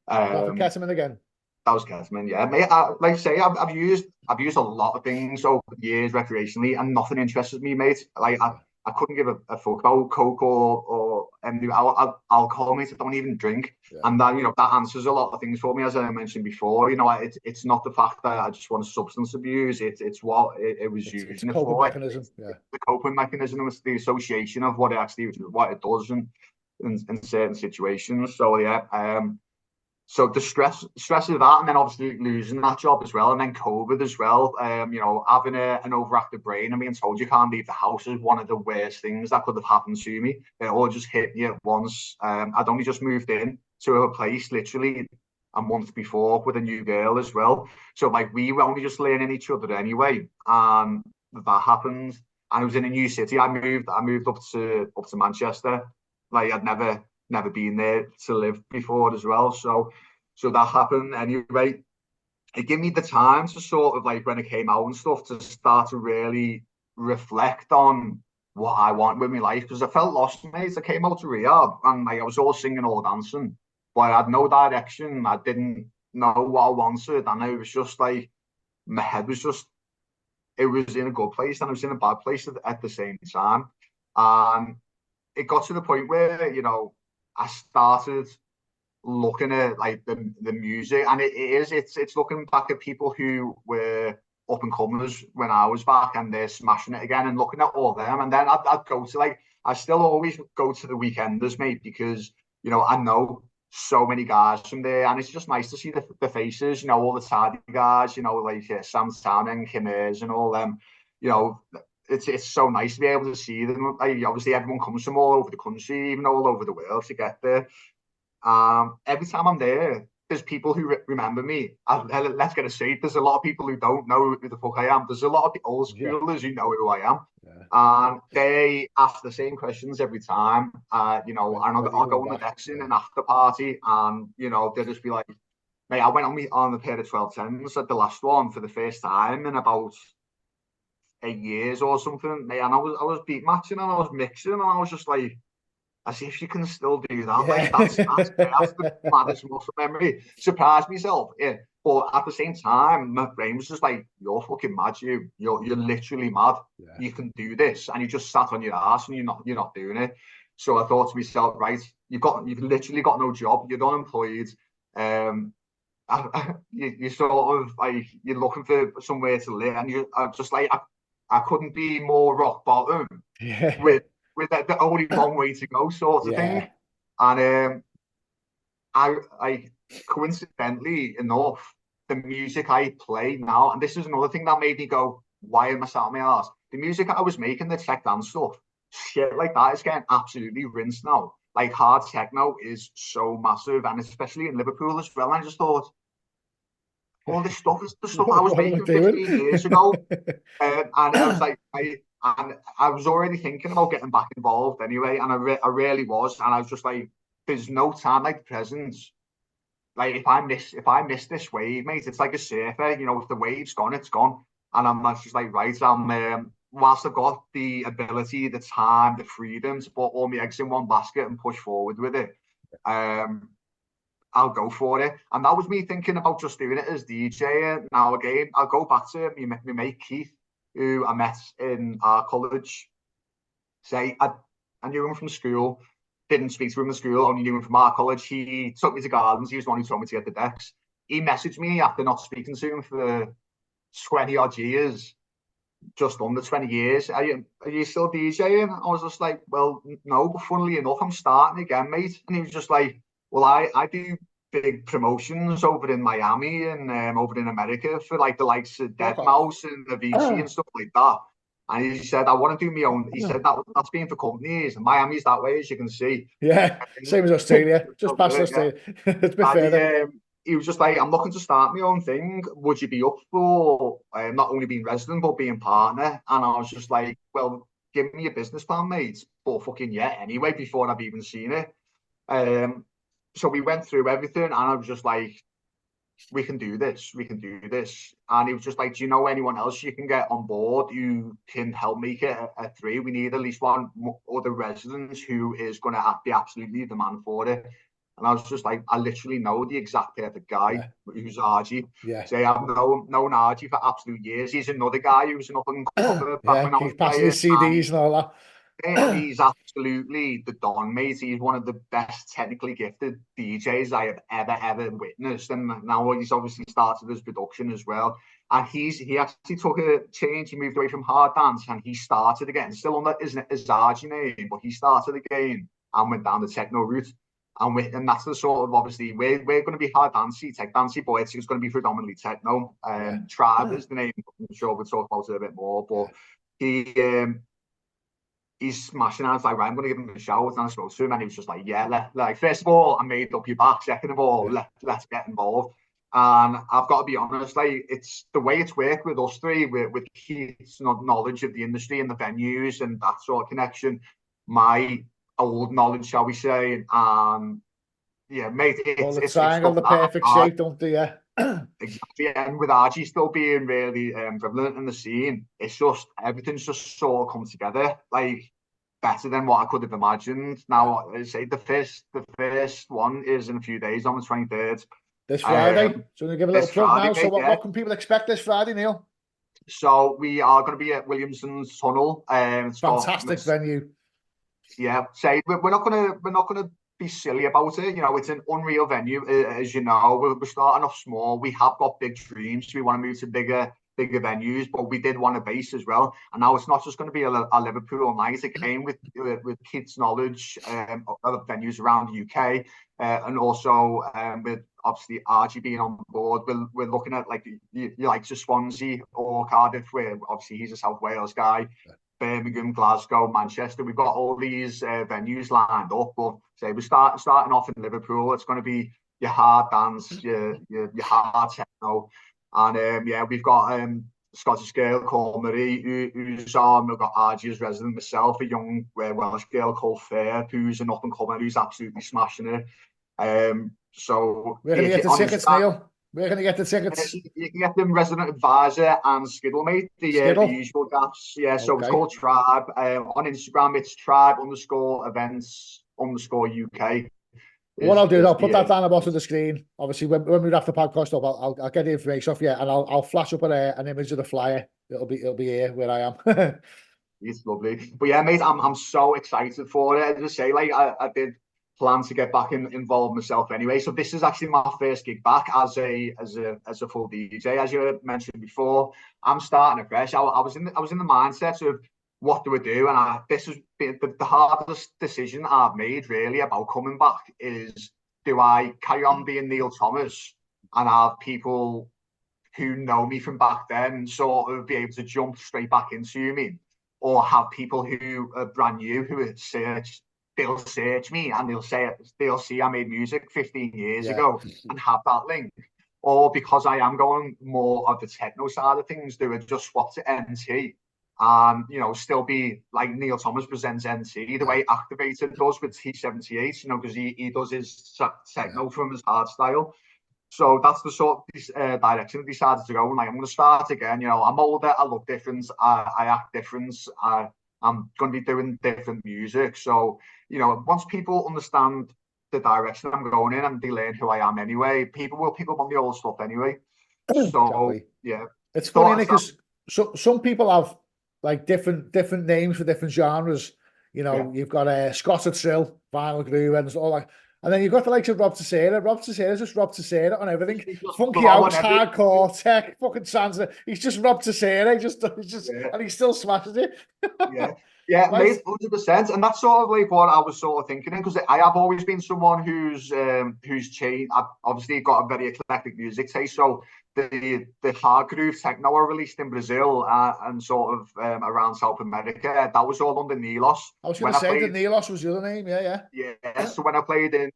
S1: Ketamine again.
S3: That was ketamine, yeah. Mate, like I say, I've used a lot of things over the years recreationally, and nothing interests me, mate. Like I couldn't give a fuck about coke or alcohol, mate. I don't even drink, and that, you know, that answers a lot of things for me, as I mentioned before. You know, it's not the fact that I just want to substance abuse. It's what it was using it for.
S1: Mechanism,
S3: the coping mechanism was the association of what it does in certain situations. So yeah, So the stress of that, and then obviously losing that job as well, and then COVID as well. You know, having an overactive brain and being told you can't leave the house is one of the worst things that could have happened to me. It all just hit me at once. I'd only just moved in to a place literally a month before with a new girl as well. So like we were only just learning each other anyway, and that happened. And it was in a new city. I moved up to Manchester. Like I'd never been there to live before as well. So that happened anyway. It gave me the time to sort of like when it came out and stuff to start to really reflect on what I want with my life, because I felt lost, mate. I came out to rehab and like I was all singing, all dancing, but I had no direction. I didn't know what I wanted, and it was just like my head was just, it was in a good place and it was in a bad place at the same time. And it got to the point where, you know, I started looking at like the music, and it's looking back at people who were up and comers when I was back and they're smashing it again, and looking at all of them. And then I'd go to like, I still always go to the weekenders, mate, because, you know, I know so many guys from there, and it's just nice to see the faces, you know, all the tidy guys, you know, like Sam Tan and Kim Ayers and all them, you know. It's so nice to be able to see them. Like, obviously, everyone comes from all over the country, even all over the world, to get there. Every time I'm there, there's people who remember me. Let's get it straight. There's a lot of people who don't know who the fuck I am. There's a lot of old schoolers who know who I am. And they ask the same questions every time. You know, and I'll go on the decks in an after party, and, you know, they'll just be like, mate, I went on a pair of 1210s at the last one for the first time in about 8 years or something, mate, and I was beat matching and I was mixing, and I was just like, as if you can still do that. Like, that's the maddest muscle memory. Surprised myself, yeah. But at the same time, my brain was just like, you're fucking mad, you're literally mad. Yeah. You can do this, and you just sat on your ass and you're not doing it. So I thought to myself, right, you've literally got no job, you're unemployed. You sort of like, you're looking for somewhere to live, and I'm just like, I couldn't be more rock bottom with the only one way to go sort of thing. And I coincidentally enough, the music I play now, and this is another thing that made me go, why am I sat on my ass? The music I was making, the tech dance stuff, shit like that is getting absolutely rinsed now. Like hard techno is so massive, and especially in Liverpool as well. And I just thought, all this stuff is the stuff I was making 15 years ago. And I was like, I was already thinking about getting back involved anyway, and I really was. And I was just like, there's no time like the present. Like if I miss this wave, mate, it's like a surfer. You know, if the wave's gone, it's gone. And I'm just like, right, whilst I've got the ability, the time, the freedom to put all my eggs in one basket and push forward with it, I'll go for it. And that was me thinking about just doing it as DJ. Now again, I'll go back to my mate Keith, who I met in our college. I knew him from school, didn't speak to him in school, only knew him from our college. He took me to Garlands, he was the one who told me to get the decks. He messaged me after not speaking to him for 20 odd years, just under 20 years. Are you still DJing? I was just like, well, no, but funnily enough, I'm starting again, mate. And he was just like, well, I do big promotions over in Miami and over in America for like the likes of Deadmau5 and Avicii and stuff like that. And he said, I want to do my own. He said that's being for companies. And Miami's that way, as you can see.
S1: Yeah, same as Australia, just past Australia. It's a bit further.
S3: He was just like, I'm looking to start my own thing. Would you be up for not only being resident, but being partner? And I was just like, well, give me a business plan, mate. But fucking yeah, anyway, before I've even seen it. So we went through everything, and I was just like, we can do this. And he was just like, do you know anyone else you can get on board who can help make it a 3? We need at least one other resident who is going to be absolutely the man for it. And I was just like, I literally know the exact perfect guy, who's Argy. Yeah. So I've known Argy for absolute years. He's another guy who's an up-and-comer.
S1: He's passing his CDs and all that.
S3: And he's absolutely the don, mate. He's one of the best technically gifted DJs I have ever witnessed. And now he's obviously started his production as well. And he actually took a change. He moved away from hard dance and he started again. Still on that, isn't it, his Argy name, but he started again and went down the techno route. And that's the sort of, obviously, we're going to be hard dancey, tech dancey, but it's going to be predominantly techno. Tribe is the name. I'm sure we'll talk about it a bit more, but he's smashing out. It's like, right, I'm going to give him a shout. And I spoke to him, and he was just like, yeah, like, first of all, I made up your back. Second of all, let's get involved. And I've got to be honest, like, it's the way it's worked with us three, with Keith's knowledge of the industry and the venues and that sort of connection, my old knowledge, shall we say, yeah, mate, it's
S1: triangle, the perfect shape, don't they? Yeah.
S3: Exactly, and with RG still being really prevalent in the scene, it's just everything's just sort of come together like better than what I could have imagined. Now, I say the first one is in a few days on the 23rd.
S1: This Friday. So we give a little plug now. So what can people expect this Friday, Neil?
S3: So we are going to be at Williamson's Tunnel.
S1: Fantastic venue.
S3: Yeah, say we're not gonna be silly about it. You know, it's an unreal venue, as you know. We're starting off small. We have got big dreams. We want to move to bigger venues, but we did want a base as well. And now it's not just going to be a Liverpool night. Again, with kids' knowledge of venues around the UK, and also with obviously RG being on board, we're looking at like you like to Swansea or Cardiff, where obviously he's a South Wales guy. Birmingham, Glasgow, Manchester. We've got all these venues lined up, but say we're starting off in Liverpool. It's going to be your hard dance, your hard techno, and yeah, we've got Scottish girl called Marie who's on. We've got RG as resident, myself, a young Welsh girl called Fair, who's an up and comer who's absolutely smashing it. So
S1: we're going to get the tickets, Neil. We're going to get the tickets.
S3: You can get them Resident Advisor and Skiddle, mate. The usual gaps. Yeah, so it's called Tribe. On Instagram, it's tribe_events_UK.
S1: What I'll do is I'll put that down the bottom of the screen. Obviously, when we wrap the podcast up, I'll get the information off you, and I'll flash up an image of the flyer. It'll be here where I am.
S3: It's lovely. But yeah, mate, I'm so excited for it. As I say, like I did plan to get back involved myself anyway. So this is actually my first gig back as a full DJ. As you mentioned before, I'm starting afresh. I was in the mindset of what do I do, and this has been the hardest decision I've made really about coming back. Is do I carry on being Neal Thomas and have people who know me from back then sort of be able to jump straight back into me, or have people who are brand new who are they'll search me and they'll see I made music 15 years ago and have that link, or because I am going more of the techno side of things, do it just swap to ENTE and still be like Neal Thomas presents ENTE the way Activated does with T78, because he does his techno from his hard style. So that's the sort of direction I decided to go. And I'm going to start again. I'm older, I look different, I act different, I'm going to be doing different music. So, once people understand the direction I'm going in and they learn who I am anyway, people will pick up on the old stuff anyway. So, yeah.
S1: It's funny because some people have like different names for different genres. You've got Scottish Trill, Vinyl Groove, and all that. And then you've got the likes of Rob Tessera. Rob Tessera's just Rob Tessera on everything. Funky house, hardcore, tech, fucking Sansa. He's just Rob Tessera. And he still smashes it.
S3: Yeah, mate, 100%. And that's sort of like what I was sort of thinking, because I have always been someone who's changed. I've obviously got a very eclectic music taste. So the hard groove techno I released in Brazil and sort of around South America, that was all under Nelos.
S1: I was going to say that Nelos was your name, yeah.
S3: So when I played in,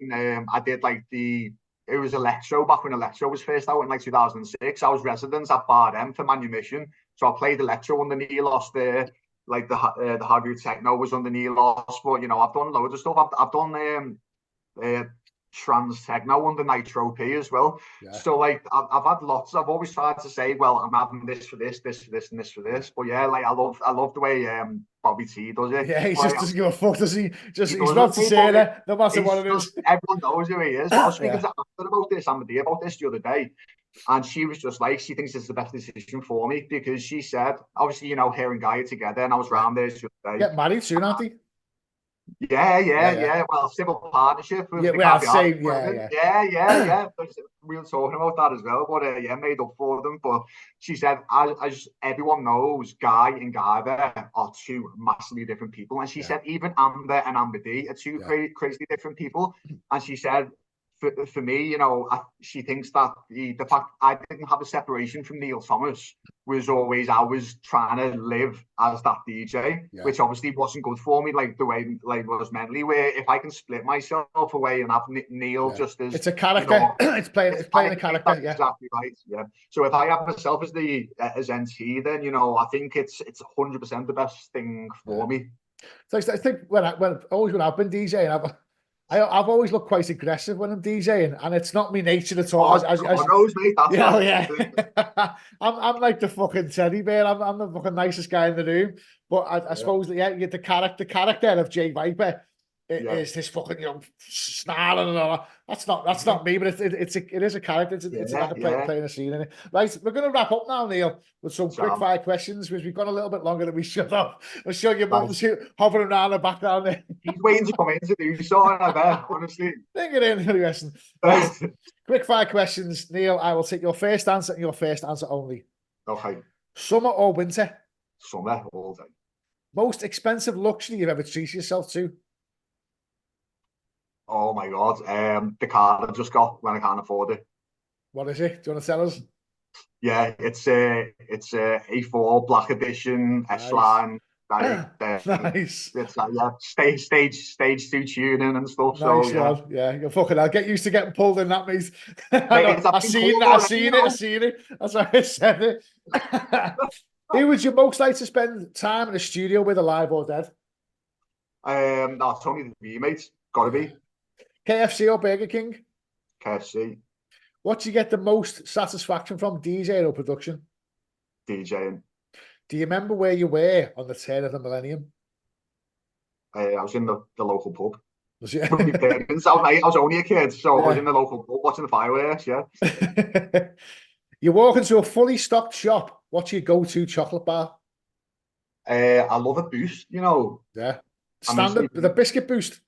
S3: I did like it was Electro, back when Electro was first out in like 2006. I was resident at Bar M for Manumission. So I played Electro under Nelos there. Like the hard groove techno was under Nelos, but I've done loads of stuff. I've done trans techno under Nitro P as well. So like I've had lots. I've always tried to say, well, I'm having this for this, this for this, and this for this. But yeah, like I love the way Bobby T does it.
S1: Yeah, he just doesn't give a fuck, does he? He's not to say that, no matter what it is.
S3: Everyone knows who he is. I was speaking to Amber about this the other day. And she was just like, she thinks it's the best decision for me, because she said, obviously, her and Guy are together, and I was round there the other day.
S1: Get married soon, aren't they?
S3: Yeah. Well, civil partnership with
S1: Yeah,
S3: the
S1: well,
S3: caveat.
S1: same,
S3: Yeah. We were talking about that as well, but yeah, made up for them. But she said, as everyone knows, Guy and Guyver are two massively different people. And she said, even Amber and Amber D are two crazy different people. And she said, for me, you know, she thinks that the fact I didn't have a separation from Neal Thomas was always, I was trying to live as that DJ, which obviously wasn't good for me, like the way like was mentally, where if I can split myself away and have Neal just as
S1: it's a character,
S3: you know,
S1: it's playing a character,
S3: exactly right. Yeah. So if I have myself as as NT, then you know, I think it's 100% the best thing for me.
S1: So I think when I've been DJing, I've always looked quite aggressive when I'm DJing, and it's not my nature at all.
S3: Knows, mate,
S1: that's I'm like the fucking teddy bear. I'm the fucking nicest guy in the room. But I suppose the character of Jay Viper is this fucking young snarling and all that. That's not me, but it is a character. It's like playing a scene in it. Right, we're gonna wrap up now, Neil, with some quick fire questions because we've gone a little bit longer than we should have. I'm sure your mum's hovering around the background there.
S3: He's waiting to come in to do so, I bet, honestly.
S1: Bring it in, listen. Right. Quick fire questions, Neil. I will take your first answer and your first answer only.
S3: Okay.
S1: Summer or winter?
S3: Summer all day.
S1: Most expensive luxury you've ever treated yourself to?
S3: Oh my God. The car I just got when I can't afford it.
S1: What is it? Do you want to tell us?
S3: Yeah, it's a A4 Black Edition S-Line.
S1: Nice.
S3: It's stage 2 tuning and stuff.
S1: Nice,
S3: so
S1: you're fucking. I'll get used to getting pulled in that, mate. I've seen it. That's why I said it. Who would you most like to spend time in a studio with, alive or dead?
S3: That's only the V, mate. Gotta be.
S1: KFC or Burger King?
S3: KFC.
S1: What do you get the most satisfaction from, DJing or production?
S3: DJing.
S1: Do you remember where you were on the turn of the millennium?
S3: I was in the local pub.
S1: Was you?
S3: With my parents. I was only a kid, so I was in the local pub watching the fireworks,
S1: You walk into a fully stocked shop, what's your go-to chocolate bar?
S3: I love a Boost, you know.
S1: Yeah. Standard, the biscuit Boost.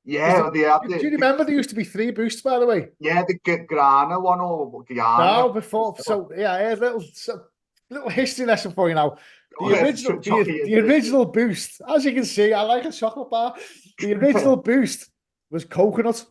S3: Yeah,
S1: do you remember there used to be 3 Boosts, by the way?
S3: Yeah, the Grana one or Guyana.
S1: No, before. So yeah, a little history lesson for you now. The original Boost, as you can see, I like a chocolate bar. The original Boost was coconut,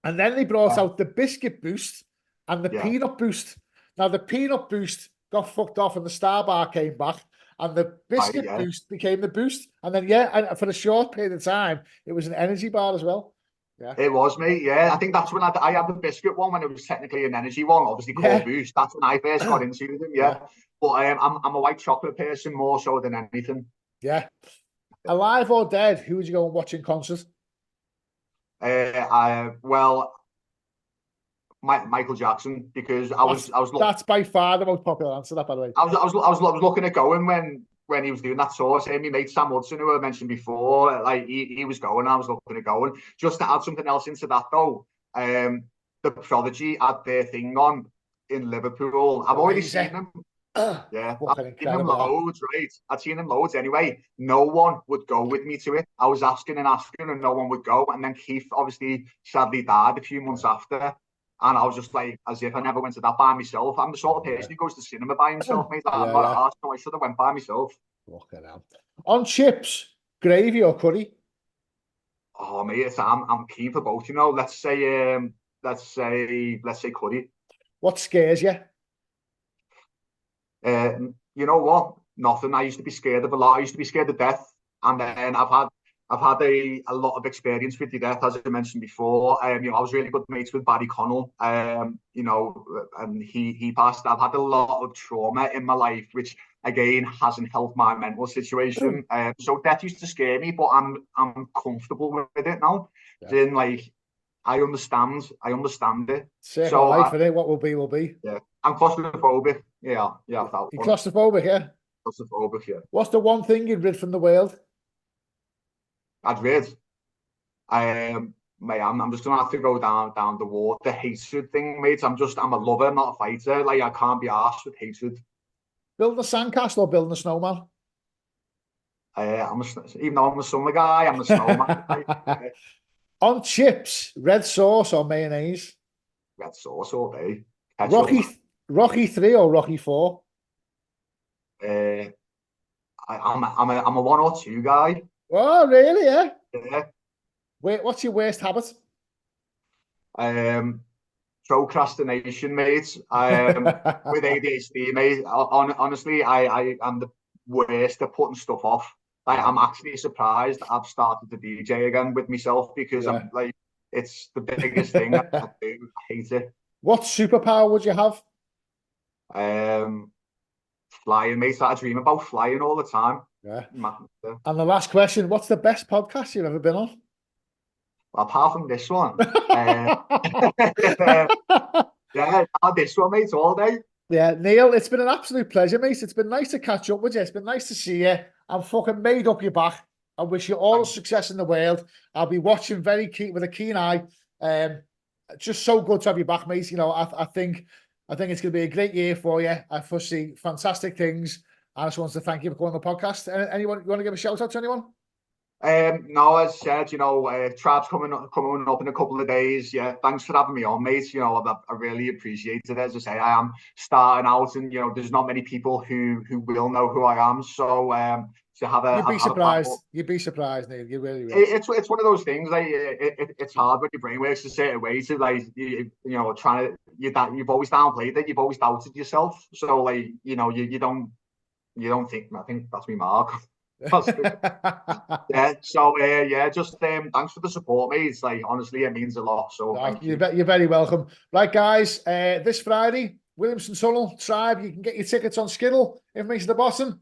S1: and then they brought out the biscuit Boost and the peanut Boost. Now the peanut Boost got fucked off, and the Star Bar came back. And the biscuit Boost became the Boost. And then, and for a short period of time, it was an energy bar as well. Yeah,
S3: it was, mate. Yeah, I think that's when I had the biscuit one when it was technically an energy one, obviously called Boost. That's when I first got into them, But I'm a white chocolate person more so than anything. Yeah.
S1: Alive or dead, who would you go and watch in concert?
S3: Michael Jackson, because I was
S1: that's by far the most popular answer, that, by the way.
S3: I was looking at going when he was doing that tour. Saying my mate Sam Hudson, who I mentioned before, like he was going, I was looking at going. Just to add something else into that though, the Prodigy had their thing on in Liverpool. I've already seen them. I've seen them loads, right? I'd seen them loads anyway. No one would go with me to it. I was asking and no one would go. And then Keith obviously sadly died a few months after. And I was just like, as if I never went to that by myself. I'm the sort of person who goes to cinema by himself, mate. I'm not an arse, so I should have went by myself.
S1: On chips, gravy or curry?
S3: Oh, mate, I'm keen for both. You know, let's say curry.
S1: What scares you?
S3: You know what? Nothing. I used to be scared of a lot. I used to be scared of death, and then I've had a lot of experience with the death, as I mentioned before. You know, I was really good mates with Barry Connell. You know, and he passed. I've had a lot of trauma in my life, which again hasn't helped my mental situation. So death used to scare me, but I'm comfortable with it now. Then, like, I understand it.
S1: So life, what will be will be.
S3: Yeah, I'm claustrophobic. Yeah.
S1: You're claustrophobic, yeah.
S3: Claustrophobic, yeah.
S1: What's the one thing you'd rid from the world?
S3: I'd rid. Mate, I'm just gonna have to go down the water hatred thing, mate. I'm a lover, not a fighter. Like, I can't be arsed with hatred.
S1: Building a sandcastle or building a snowman?
S3: Even though I'm a summer guy, I'm a snowman guy.
S1: On chips, red sauce or mayonnaise?
S3: Red sauce all day.
S1: Rocky,
S3: Ketchup.
S1: Rocky 3 or Rocky 4?
S3: I'm a 1 or 2 guy.
S1: Oh, really? Yeah.
S3: Yeah.
S1: Wait, what's your worst habit?
S3: Procrastination, mate. With ADHD, mate. Honestly, I am the worst at putting stuff off. I'm actually surprised I've started to DJ again with myself because I'm like, it's the biggest thing I do. I hate it.
S1: What superpower would you have?
S3: Flying, mate. I dream about flying all the time.
S1: Yeah. And the last question, what's the best podcast you've ever been on?
S3: Well, apart from this one. Yeah, this one, mate, all day.
S1: Yeah, Neil, it's been an absolute pleasure, mate. It's been nice to catch up with you. It's been nice to see you. I'm fucking made up your back. I wish you all the success in the world. I'll be watching with a keen eye. Just so good to have you back, mate. You know, I think it's going to be a great year for you. I foresee fantastic things. I just want to thank you for going on the podcast. Anyone, you want to give a shout out to anyone?
S3: No, as said, you know, Trax coming up in a couple of days. Yeah, thanks for having me on, mate. You know, I really appreciate it. As I say, I am starting out, and you know, there's not many people who will know who I am. So, to have a,
S1: you'd be surprised. You'd be surprised, Neil. You really will.
S3: It's one of those things. Like, it's hard when your brain works a certain way to like, you know, you've always downplayed it. You've always doubted yourself. So, like, you know, you don't think. I think that's me, Mark. Yeah, so just thanks for the support, mate. It's like, honestly, it means a lot. So thank you.
S1: You're very welcome. Right, guys, this Friday, Williamson Tunnel Tribe, you can get your tickets on Skiddle, information at the bottom.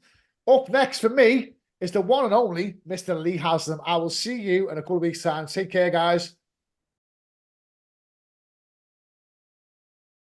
S1: Up next for me is the one and only Mr. Lee Haslam. I will see you in a couple of weeks' time. Take care, guys.